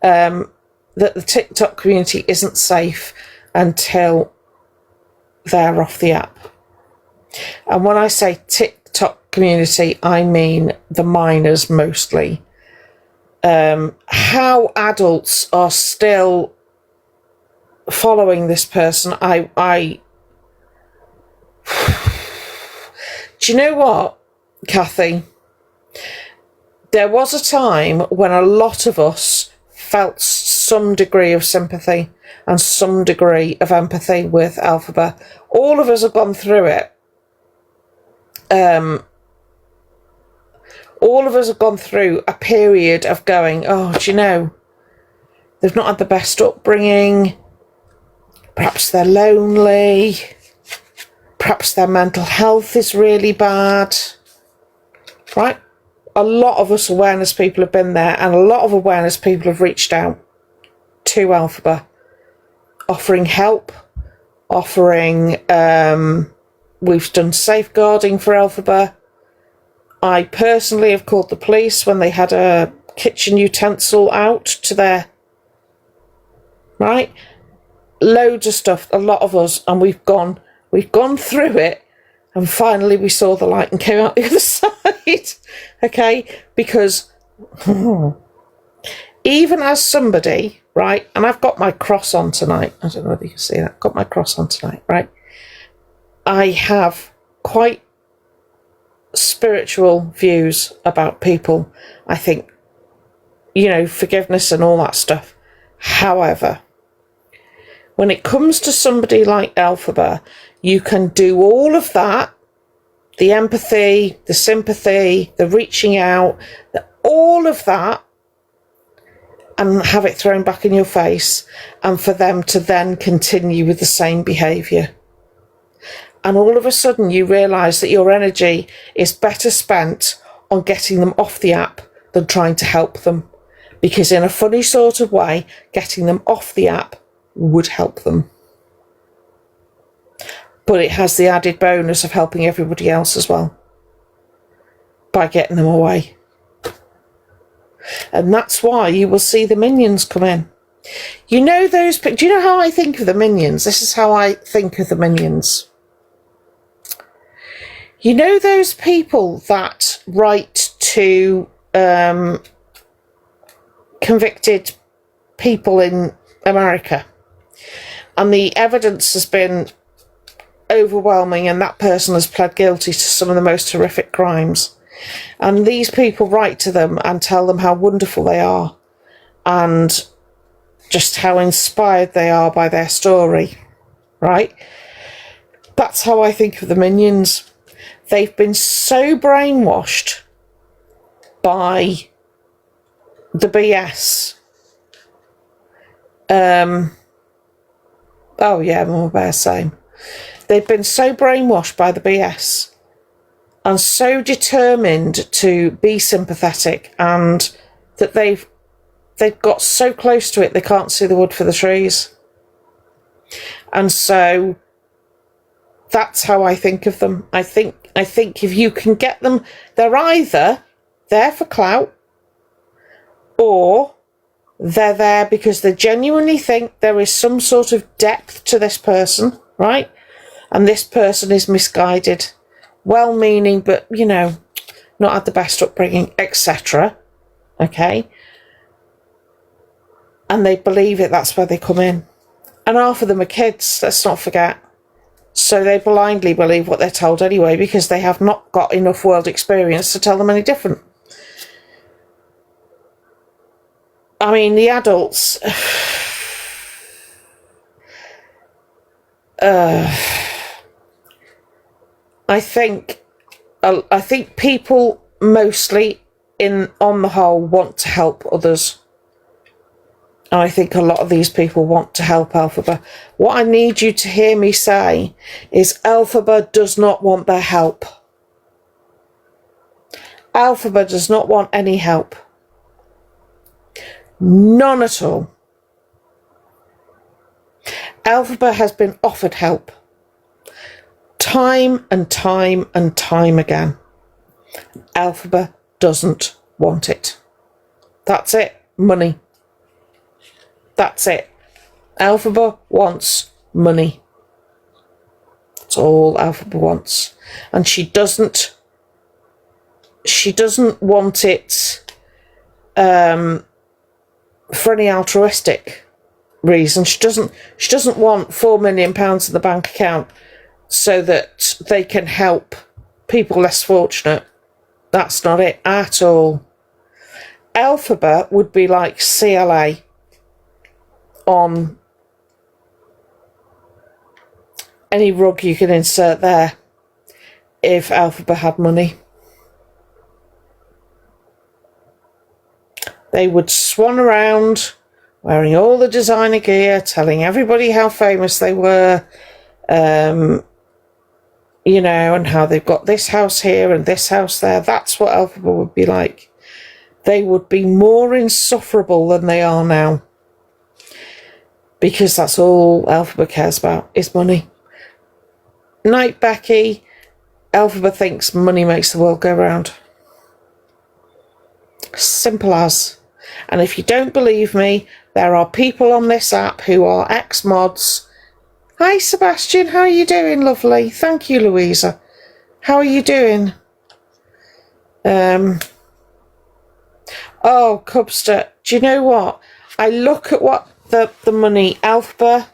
That the TikTok community isn't safe until they're off the app. And when I say TikTok community, I mean the minors mostly. How adults are still following this person, I do you know what, Kathy? There was a time when a lot of us felt some degree of sympathy and some degree of empathy with Alphaba. All of us have gone through it. All of us have gone through a period of going, oh, do you know, they've not had the best upbringing. Perhaps they're lonely. Perhaps their mental health is really bad. Right? A lot of us awareness people have been there, and a lot of awareness people have reached out to Alphaba, offering help, offering, we've done safeguarding for Alphaba. I personally have called the police when they had a kitchen utensil out to their, right? Loads of stuff, a lot of us, and we've gone through it, and finally we saw the light and came out the other side, okay? Because even as somebody, right, and I've got my cross on tonight, I don't know whether you can see that, I've got my cross on tonight, right? I have quite spiritual views about people. I think, forgiveness and all that stuff. However, When it comes to somebody like Elphaba, you can do all of that, the empathy, the sympathy, the reaching out, all of that, and have it thrown back in your face, and for them to then continue with the same behaviour. And all of a sudden you realise that your energy is better spent on getting them off the app than trying to help them. Because in a funny sort of way, getting them off the app would help them. But it has the added bonus of helping everybody else as well, by getting them away. And that's why you will see the minions come in. You know those... Do you know how I think of the minions? This is how I think of the minions. You know those people that write to convicted people in America, and the evidence has been overwhelming, and that person has pled guilty to some of the most horrific crimes, and these people write to them and tell them how wonderful they are and just how inspired they are by their story, right? That's how I think of the minions. They've been so brainwashed by the BS. Oh yeah, more about same. They've been so brainwashed by the BS and so determined to be sympathetic, and that they've got so close to it they can't see the wood for the trees. And so that's how I think of them. I think if you can get them, they're either there for clout, or they're there because they genuinely think there is some sort of depth to this person, right? And this person is misguided, well-meaning, but, you know, not had the best upbringing, etc. Okay? And they believe it, that's where they come in. And half of them are kids, let's not forget. So they blindly believe what they're told anyway, because they have not got enough world experience to tell them any different. I mean, the adults... I think people mostly, on the whole, want to help others. And I think a lot of these people want to help Elphaba. What I need you to hear me say is Elphaba does not want their help. Elphaba does not want any help. None at all. Elphaba has been offered help. Time and time and time again. Elphaba doesn't want it. That's it. Money. That's it. Elphaba wants money. That's all Elphaba wants. And she doesn't want it for any altruistic reason. She doesn't want £4 million in the bank account so that they can help people less fortunate. That's not it at all. Elphaba would be like CLA on any rug you can insert there if Elphaba had money. They would swan around wearing all the designer gear, telling everybody how famous they were, you know, and how they've got this house here and this house there. That's what Elphaba would be like. They would be more insufferable than they are now. Because that's all Elphaba cares about, is money. Night, Becky. Elphaba thinks money makes the world go round. Simple as. And if you don't believe me, there are people on this app who are ex-mods. Hi, Sebastian. How are you doing, lovely? Thank you, Louisa. How are you doing? Oh, Cubster. Do you know what? I look at what the money Elphaba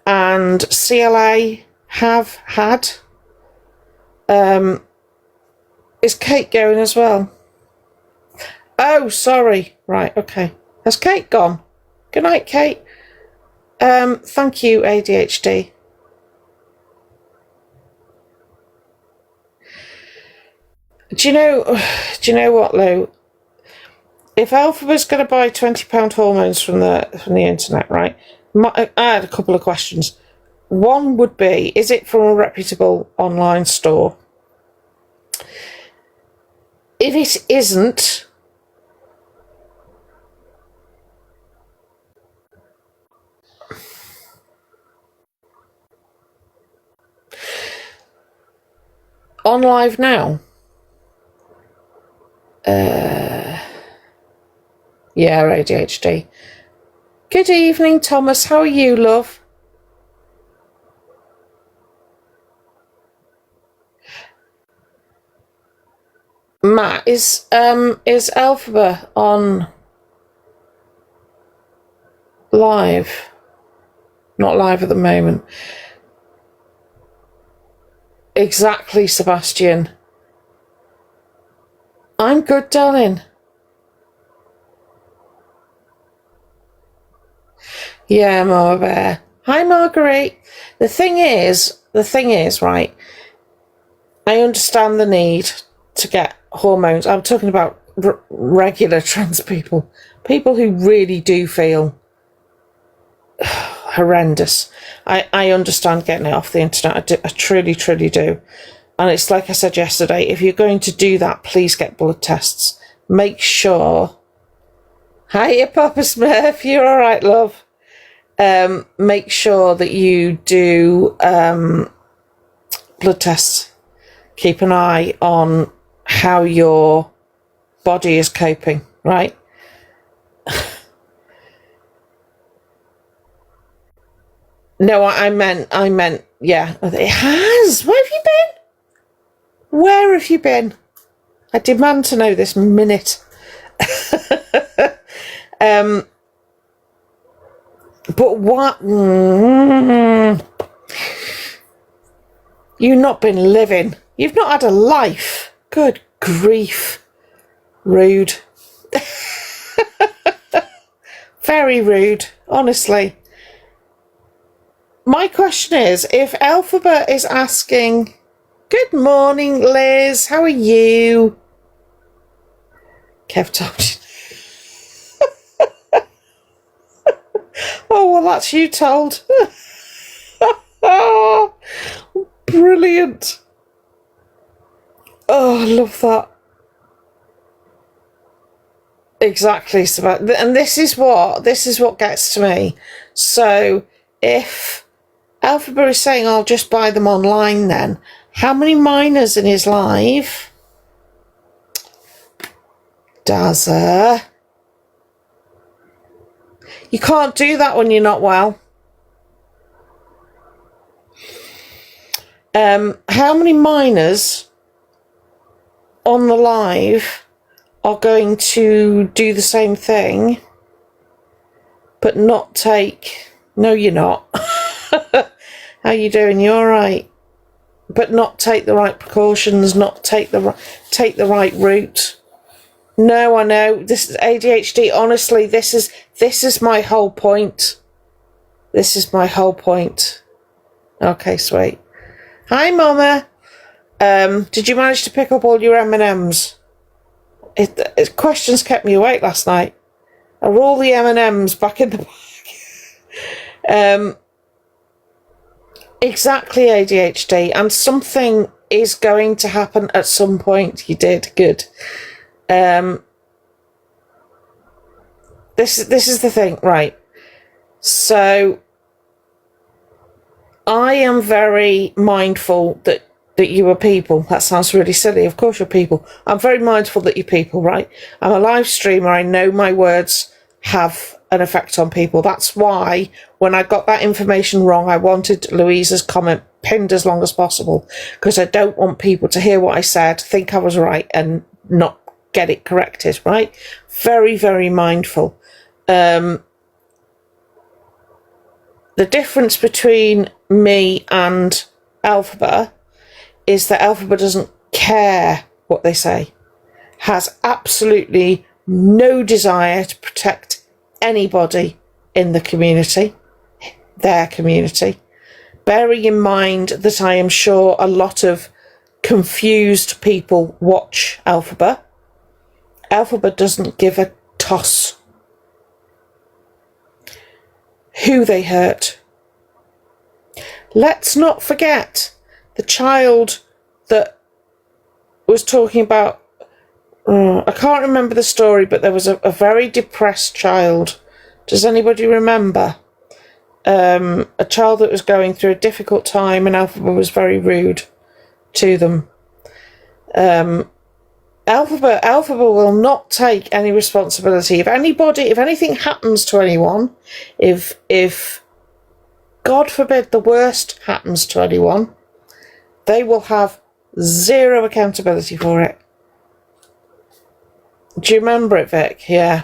and CLA have had. Is Kate going as well? Oh, sorry. Right, okay. Has Kate gone? Good night, Kate. Thank you, ADHD. Do you know what, Lou? If Alphaba's going to buy £20 hormones from the internet, right? I had a couple of questions. One would be, is it from a reputable online store? If it isn't, on Live Now. Yeah, ADHD. Good evening, Thomas. How are you, love? Matt, is Alphaba on live? Not live at the moment. Exactly, Sebastian. I'm good, darling. Yeah, Mama Bear. Hi, Marguerite. The thing is, right, I understand the need to get hormones. I'm talking about regular trans people who really do feel horrendous. I understand getting it off the internet. I truly, truly do. And it's like I said yesterday, if you're going to do that, please get blood tests. Make sure... Hiya, Papa Smurf. You're all right, love. Make sure that you do blood tests. Keep an eye on how your body is coping, right? No, I meant, yeah. It has. Where have you been? Where have you been? I demand to know this minute. But what? You've not been living. You've not had a life. Good grief. Rude. Very rude, honestly. My question is, if Alphaba is asking, good morning, Liz, how are you? Kev told you. Oh, well, that's you told. Oh, brilliant. Oh, I love that. Exactly. And this is what gets to me. So if Alphaba is saying, I'll just buy them online then, how many minors in his live? Dazza. You can't do that when you're not well. How many minors on the live are going to do the same thing but not take... No, you're not. How you doing? You all right? But not take the right precautions, not take the right route. No, I know. This is ADHD. Honestly, this is my whole point. This is my whole point. Okay, sweet. Hi, Mama. Did you manage to pick up all your M&Ms? Questions kept me awake last night. Are all the M&Ms back in the bag? Exactly, ADHD. And something is going to happen at some point. You did good. This is the thing, right? So I am very mindful that you are people. That sounds really silly. Of course you're people. I'm very mindful that you're people, right? I'm a live streamer. I know my words have an effect on people. That's why when I got that information wrong, I wanted Louisa's comment pinned as long as possible, because I don't want people to hear what I said, think I was right, and not get it corrected, right? Very, very mindful. The difference between me and Alphaba is that Alphaba doesn't care what they say, has absolutely no desire to protect anybody in the community. their community. Bearing in mind that I am sure a lot of confused people watch Alphaba. Alphaba doesn't give a toss who they hurt. Let's not forget the child that was talking about, I can't remember the story, but there was a very depressed child. Does anybody remember? A child that was going through a difficult time, and Alphaba was very rude to them. Alphaba will not take any responsibility. If anything happens to anyone, if God forbid the worst happens to anyone, they will have zero accountability for it. Do you remember it, Vic? Yeah.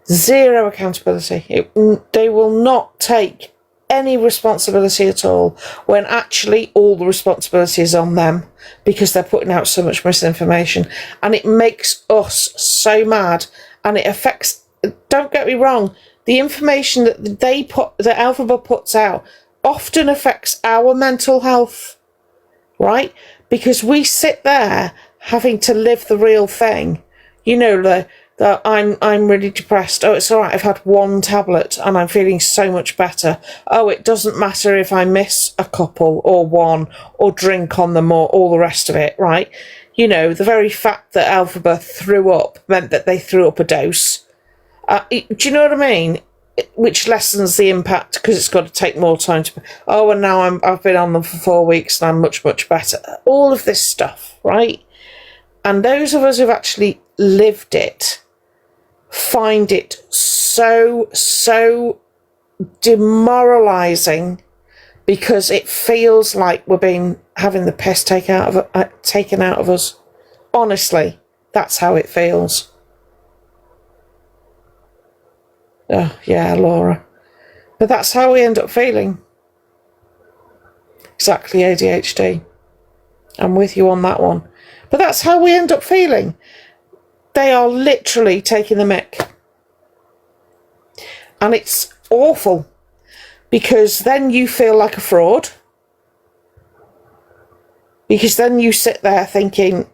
Zero accountability. They will not take any responsibility at all, when actually all the responsibility is on them, because they're putting out so much misinformation, and it makes us so mad, and it affects, don't get me wrong, the information that that Alphaba puts out often affects our mental health, right? Because we sit there having to live the real thing. You know, that I'm really depressed. Oh, it's all right. I've had one tablet and I'm feeling so much better. Oh, it doesn't matter if I miss a couple or one or drink on them or all the rest of it, right? You know, the very fact that Alphaba threw up meant that they threw up a dose. Do you know what I mean? Which lessens the impact because it's got to take more time to. Oh, and now I've been on them for 4 weeks and I'm much, much better. All of this stuff, right? And those of us who've actually lived it find it so demoralising, because it feels like we're having the piss taken out of us. Honestly, that's how it feels. Oh, yeah, Laura. But that's how we end up feeling. Exactly, ADHD. I'm with you on that one. But that's how we end up feeling. They are literally taking the mick. And it's awful, because then you feel like a fraud. Because then you sit there thinking,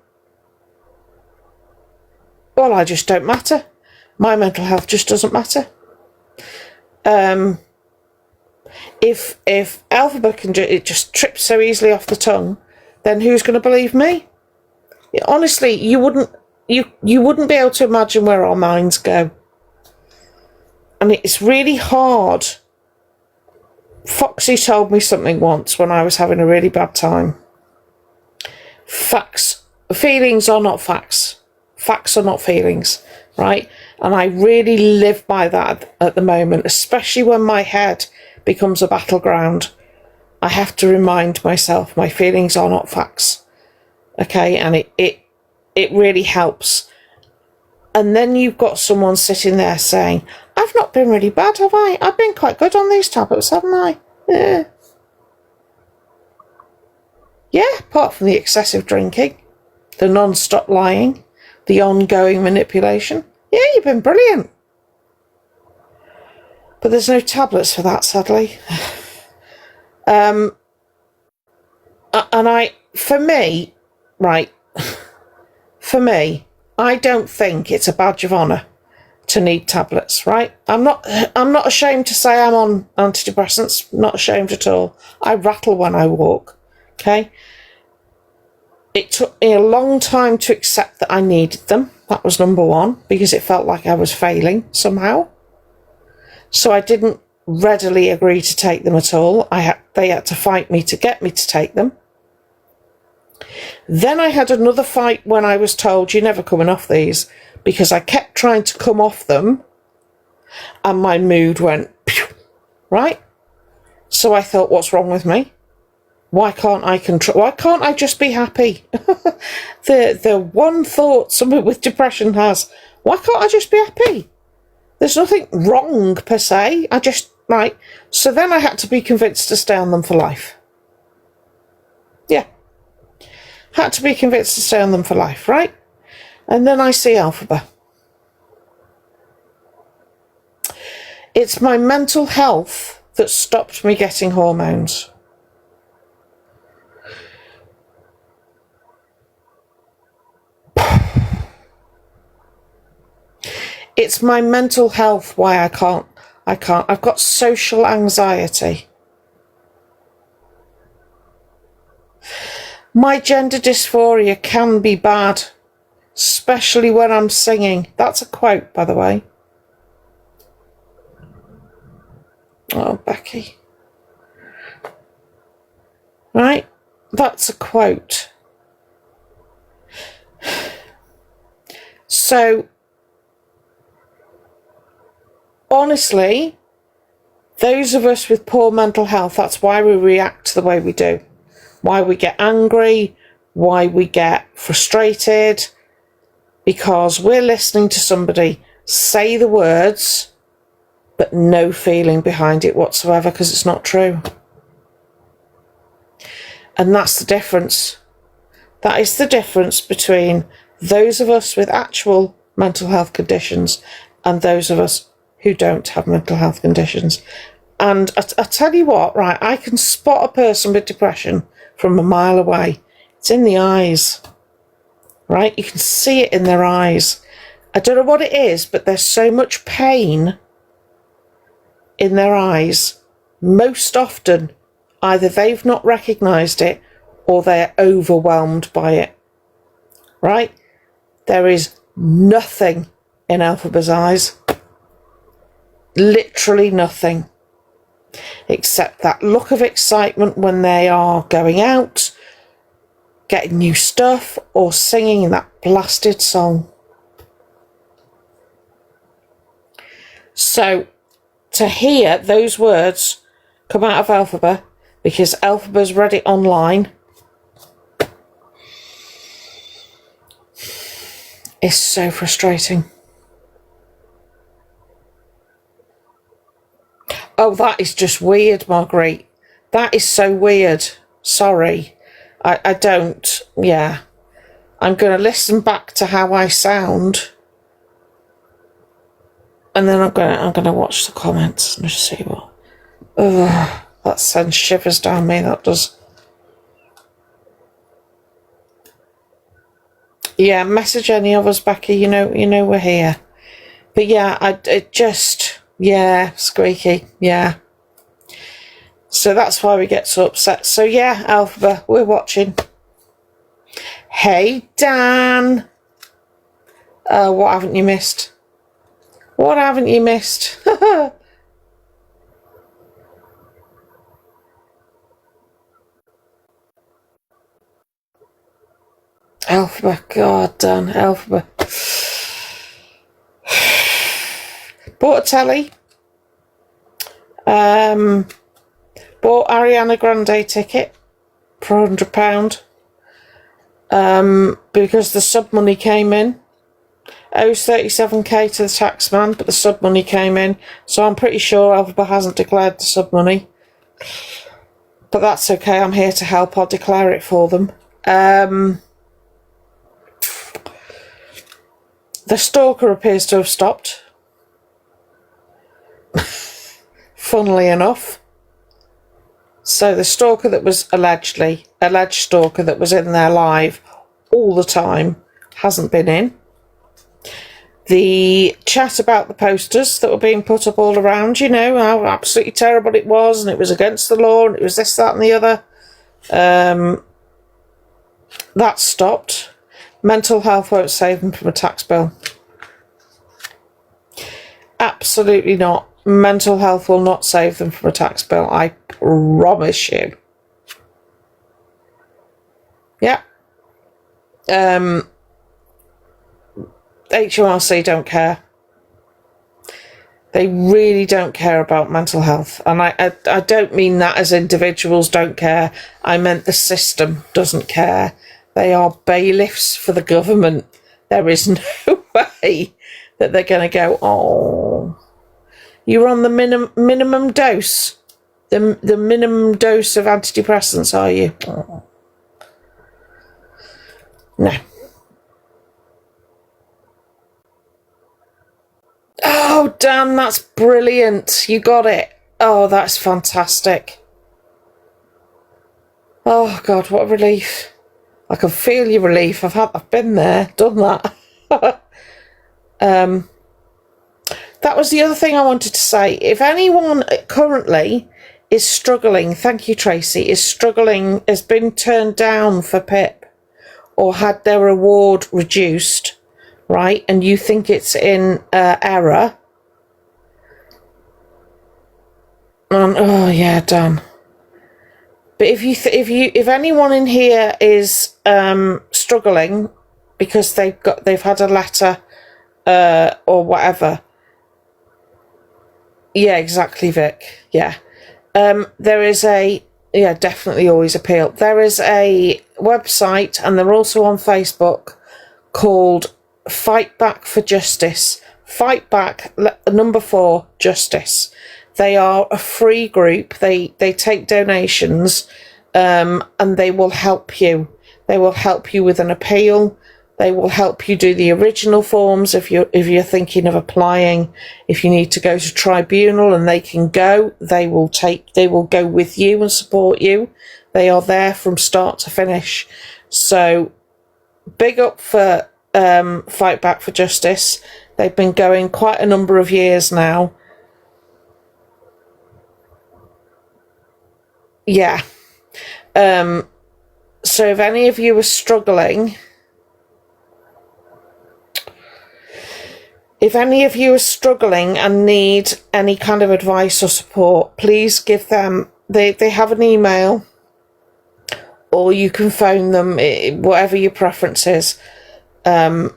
well, I just don't matter. My mental health just doesn't matter. If Alphaba can it just trips so easily off the tongue, then who's going to believe me? Honestly, you wouldn't be able to imagine where our minds go. And it's really hard. Foxy told me something once when I was having a really bad time. Feelings are not facts. Facts are not feelings, right? And I really live by that at the moment, especially when my head becomes a battleground. I have to remind myself my feelings are not facts. Okay, and it really helps. And then you've got someone sitting there saying, I've not been really bad, have I? I've been quite good on these tablets, haven't I? Yeah. Yeah, apart from the excessive drinking, the non-stop lying, the ongoing manipulation. Yeah, you've been brilliant. But there's no tablets for that, sadly. For me, I don't think it's a badge of honour to need tablets, right? I'm not ashamed to say I'm on antidepressants, not ashamed at all. I rattle when I walk, okay? It took me a long time to accept that I needed them. That was number one, because it felt like I was failing somehow. So I didn't readily agree to take them at all. They had to fight me to get me to take them. Then I had another fight when I was told, you're never coming off these, because I kept trying to come off them and my mood went, pew, right? So I thought, what's wrong with me? Why can't I just be happy? The one thought someone with depression has, why can't I just be happy? There's nothing wrong per se. Right. So then I had to be convinced to stay on them for life. Yeah. Had to be convinced to stay on them for life, right? And then I see Alphaba. It's my mental health that stopped me getting hormones. It's my mental health why I can't. I've got social anxiety. My gender dysphoria can be bad, especially when I'm singing. That's a quote, by the way. Oh, Becky. Right? That's a quote. So, honestly, those of us with poor mental health, that's why we react the way we do. Why we get angry, why we get frustrated, because we're listening to somebody say the words, but no feeling behind it whatsoever, because it's not true. And that's the difference. That is the difference between those of us with actual mental health conditions and those of us who don't have mental health conditions. And I tell you what, right, I can spot a person with depression from a mile away. It's in the eyes, right? You can see it in their eyes. I don't know what it is, but there's so much pain in their eyes. Most often, either they've not recognised it or they're overwhelmed by it, right? There is nothing in Elphaba's eyes. Literally nothing. Except that look of excitement when they are going out, getting new stuff, or singing that blasted song. So, to hear those words come out of Elphaba, because Elphaba's read it online, is so frustrating. Oh, that is just weird, Marguerite. That is so weird. Sorry. I don't, yeah. I'm going to listen back to how I sound. And then I'm going to watch the comments and just see what. Ugh, that sends shivers down me, that does. Yeah, message any of us, Becky, you know we're here. But yeah, it just, yeah, squeaky, yeah. So that's why we get so upset. So yeah, Elphaba, we're watching. Hey, Dan. What haven't you missed? What haven't you missed? Elphaba, God, Dan, Elphaba. Bought a telly. Bought Ariana Grande ticket for £100. Because the sub money came in. Owes 37k to the tax man, but the sub money came in, so I'm pretty sure Elphaba hasn't declared the sub money. But that's okay, I'm here to help, I'll declare it for them. The stalker appears to have stopped. Funnily enough. So the stalker that was alleged stalker that was in there live all the time hasn't been in. The chat about the posters that were being put up all around, how absolutely terrible it was, and it was against the law, and it was this, that and the other. That stopped. Mental health won't save them from a tax bill. Absolutely not. Mental health will not save them from a tax bill. I promise you. Yeah. HMRC don't care. They really don't care about mental health. And I don't mean that as individuals don't care. I meant the system doesn't care. They are bailiffs for the government. There is no way that they're going to go, oh, you're on the minimum dose. The minimum dose of antidepressants, are you? Oh. No. Oh, Dan, that's brilliant. You got it. Oh, that's fantastic. Oh God, what a relief. I can feel your relief. I've been there, done that. That was the other thing I wanted to say. If anyone currently is struggling, thank you, Tracy, is struggling, has been turned down for PIP or had their reward reduced, right, and you think it's in error, oh yeah, done. But if anyone in here is struggling because they've had a letter or whatever, yeah, exactly, Vic. Yeah, there is definitely always appeal. There is a website, and they're also on Facebook, called Fight Back for Justice. Fight Back, number 4, Justice. They are a free group. They take donations, and they will help you. They will help you with an appeal. They will help you do the original forms if you're thinking of applying. If you need to go to tribunal and they can go, they will go with you and support you. They are there from start to finish. So big up for Fight Back for Justice. They've been going quite a number of years now. Yeah. So if any of you are struggling, and need any kind of advice or support, please give them, they have an email, or you can phone them, whatever your preference is, and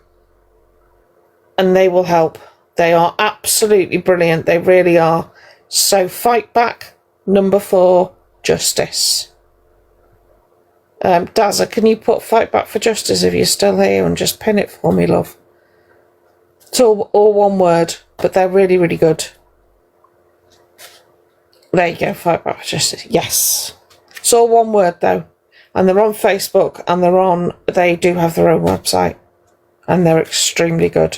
they will help. They are absolutely brilliant. They really are. So Fight Back, number 4, Justice. Dazza, can you put Fight Back for Justice if you're still here and just pin it for me, love? It's all one word, but they're really, really good. There you go, Fight Back for Justice. Yes. It's all one word, though. And they're on Facebook, and they do have their own website. And they're extremely good.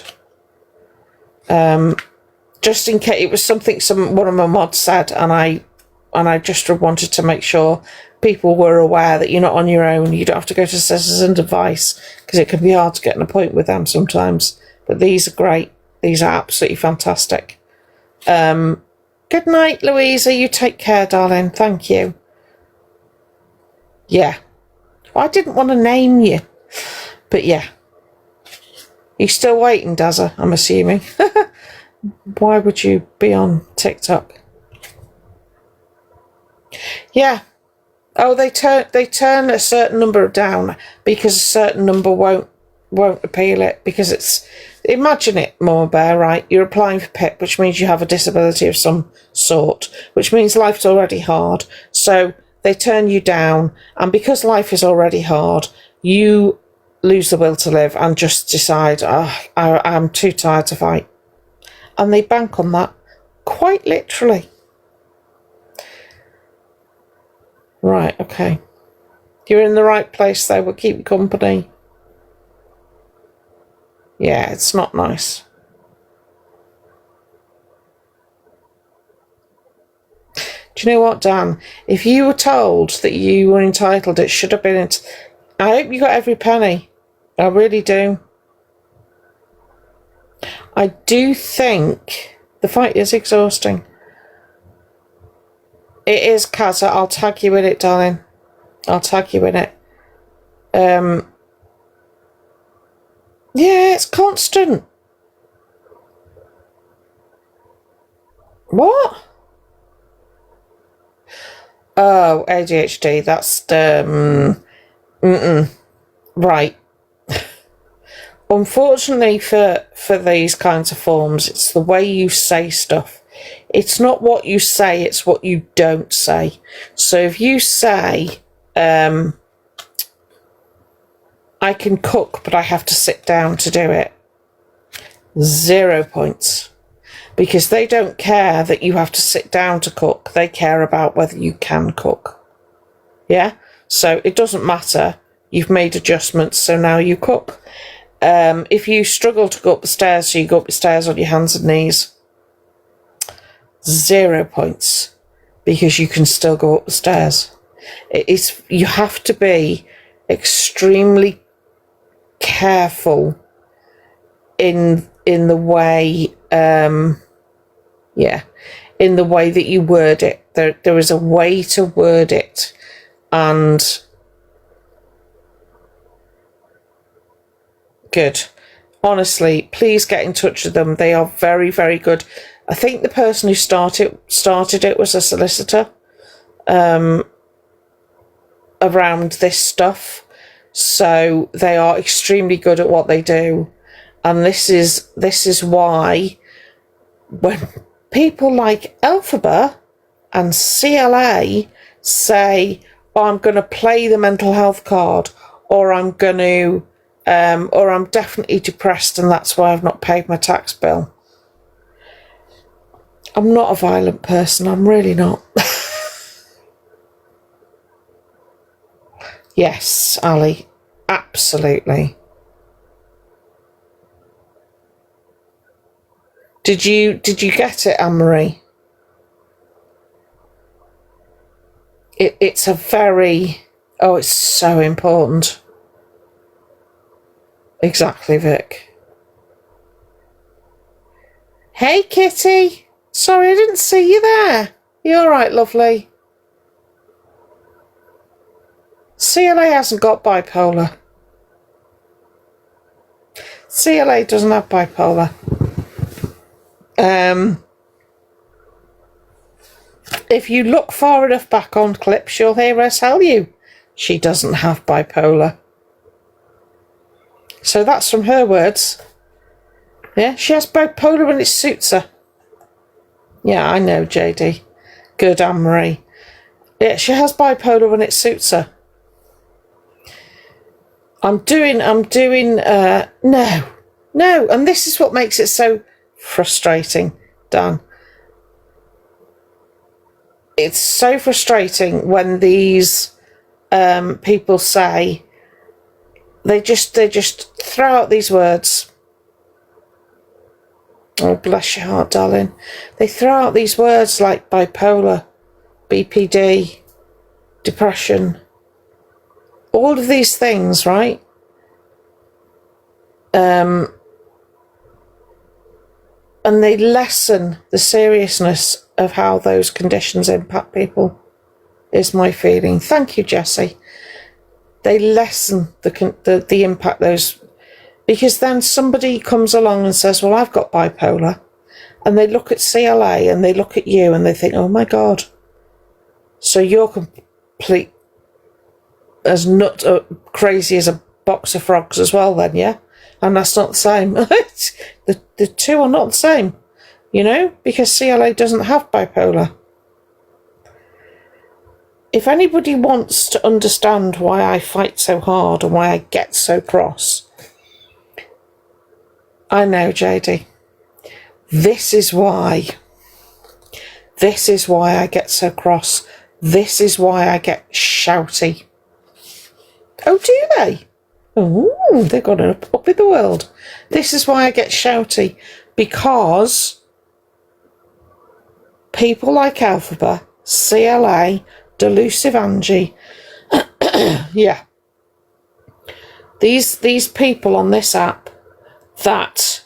Just in case, it was something one of my mods said, and I just wanted to make sure people were aware that you're not on your own. You don't have to go to Citizens Advice, because it can be hard to get an appointment with them sometimes. But these are great. These are absolutely fantastic. Good night, Louisa. You take care, darling. Thank you. Yeah. I didn't want to name you. But yeah. You're still waiting, Dazza, I'm assuming. Why would you be on TikTok? Yeah. Oh, they turn a certain number down because a certain number won't appeal it, because it's, imagine it, Mama Bear, right? You're applying for PIP, which means you have a disability of some sort, which means life's already hard. So they turn you down, and because life is already hard, you lose the will to live and just decide, I'm too tired to fight. And they bank on that, quite literally. Right, okay. You're in the right place, though. We'll keep you company. Yeah, it's not nice. Do you know what, Dan? If you were told that you were entitled, it should have been... I hope you got every penny. I really do. I do think the fight is exhausting. It is, Kazza. I'll tag you in it, darling. I'll tag you in it. Yeah, it's constant. What? Oh, ADHD. That's right. Unfortunately for these kinds of forms, it's the way you say stuff. It's not what you say, it's what you don't say. So if you say, I can cook, but I have to sit down to do it, 0 points. Because they don't care that you have to sit down to cook. They care about whether you can cook. Yeah? So it doesn't matter. You've made adjustments, so now you cook. If you struggle to go up the stairs, so you go up the stairs on your hands and knees. 0 points, because you can still go up the stairs. You have to be extremely careful in the way, in the way that you word it. There is a way to word it, and good. Honestly, please get in touch with them. They are very, very good. I think the person who started it was a solicitor around this stuff. So they are extremely good at what they do. And this is why when people like Elphaba and CLA say, oh, I'm going to play the mental health card, or I'm going to or I'm definitely depressed and that's why I've not paid my tax bill. I'm not a violent person, I'm really not. Yes, Ali, absolutely. Did you get it, Anne-Marie? It's a very... Oh, it's so important. Exactly, Vic. Hey, Kitty. Sorry, I didn't see you there. You all right, lovely? CLA hasn't got bipolar. CLA doesn't have bipolar. If you look far enough back on clips, you'll hear her tell you she doesn't have bipolar. So that's from her words. Yeah, she has bipolar when it suits her. Yeah, I know, JD. Good, Anne-Marie. Yeah, she has bipolar when it suits her. No, and this is what makes it so frustrating, Dan. It's so frustrating when these people say, they just throw out these words. Oh, bless your heart, darling. They throw out these words like bipolar, BPD, depression, all of these things, right? And they lessen the seriousness of how those conditions impact people, is my feeling. Thank you, Jessie. They lessen the impact those, because then somebody comes along and says, well, I've got bipolar, and they look at CLA and they look at you and they think, oh my God, so you're complete as crazy as a box of frogs as well then, yeah? And that's not the same. The two are not the same, you know, because CLA doesn't have bipolar. If anybody wants to understand why I fight so hard and why I get so cross, I know, JD. This is why I get so cross. This is why I get shouty. Oh, do they? Oh, they've got an up in the world. This is why I get shouty, because people like Elphaba, CLA, Delusive Angie, yeah, these people on this app that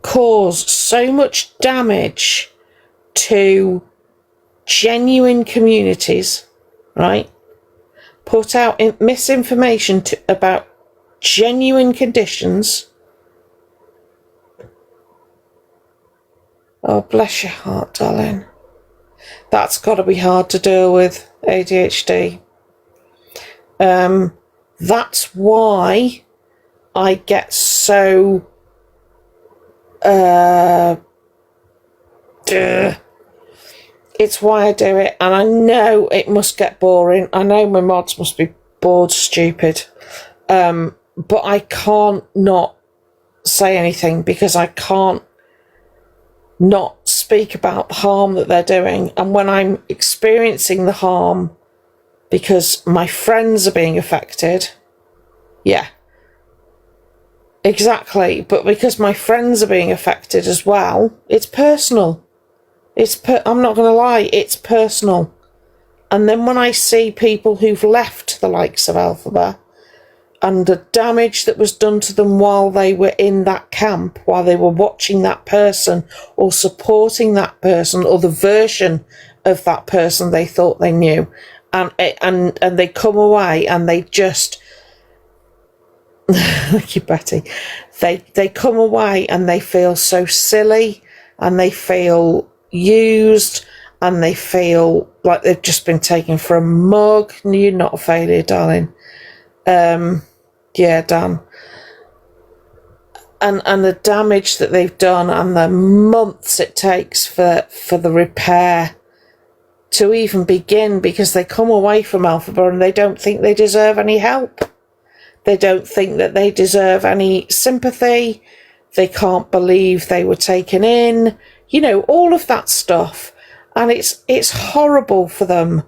cause so much damage to genuine communities, right? Put out misinformation about genuine conditions. Oh, bless your heart, darling. That's got to be hard to deal with, ADHD. That's why I get so... It's why I do it, and I know it must get boring. I know my mods must be bored stupid. But I can't not say anything, because I can't not speak about the harm that they're doing. And when I'm experiencing the harm because my friends are being affected, yeah, exactly, but because my friends are being affected as well, it's personal. I'm not going to lie, it's personal. And then when I see people who've left the likes of Alphabet and the damage that was done to them while they were in that camp, while they were watching that person or supporting that person or the version of that person they thought they knew, and they come away and they just, thank you, Betty, they come away and they feel so silly and they feel used and they feel like they've just been taken for a mug. You're not a failure, darling. Yeah, Dan. And the damage that they've done and the months it takes for the repair to even begin, because they come away from Alphabet and they don't think they deserve any help. They don't think that they deserve any sympathy. They can't believe they were taken in. You know, all of that stuff. And it's horrible for them.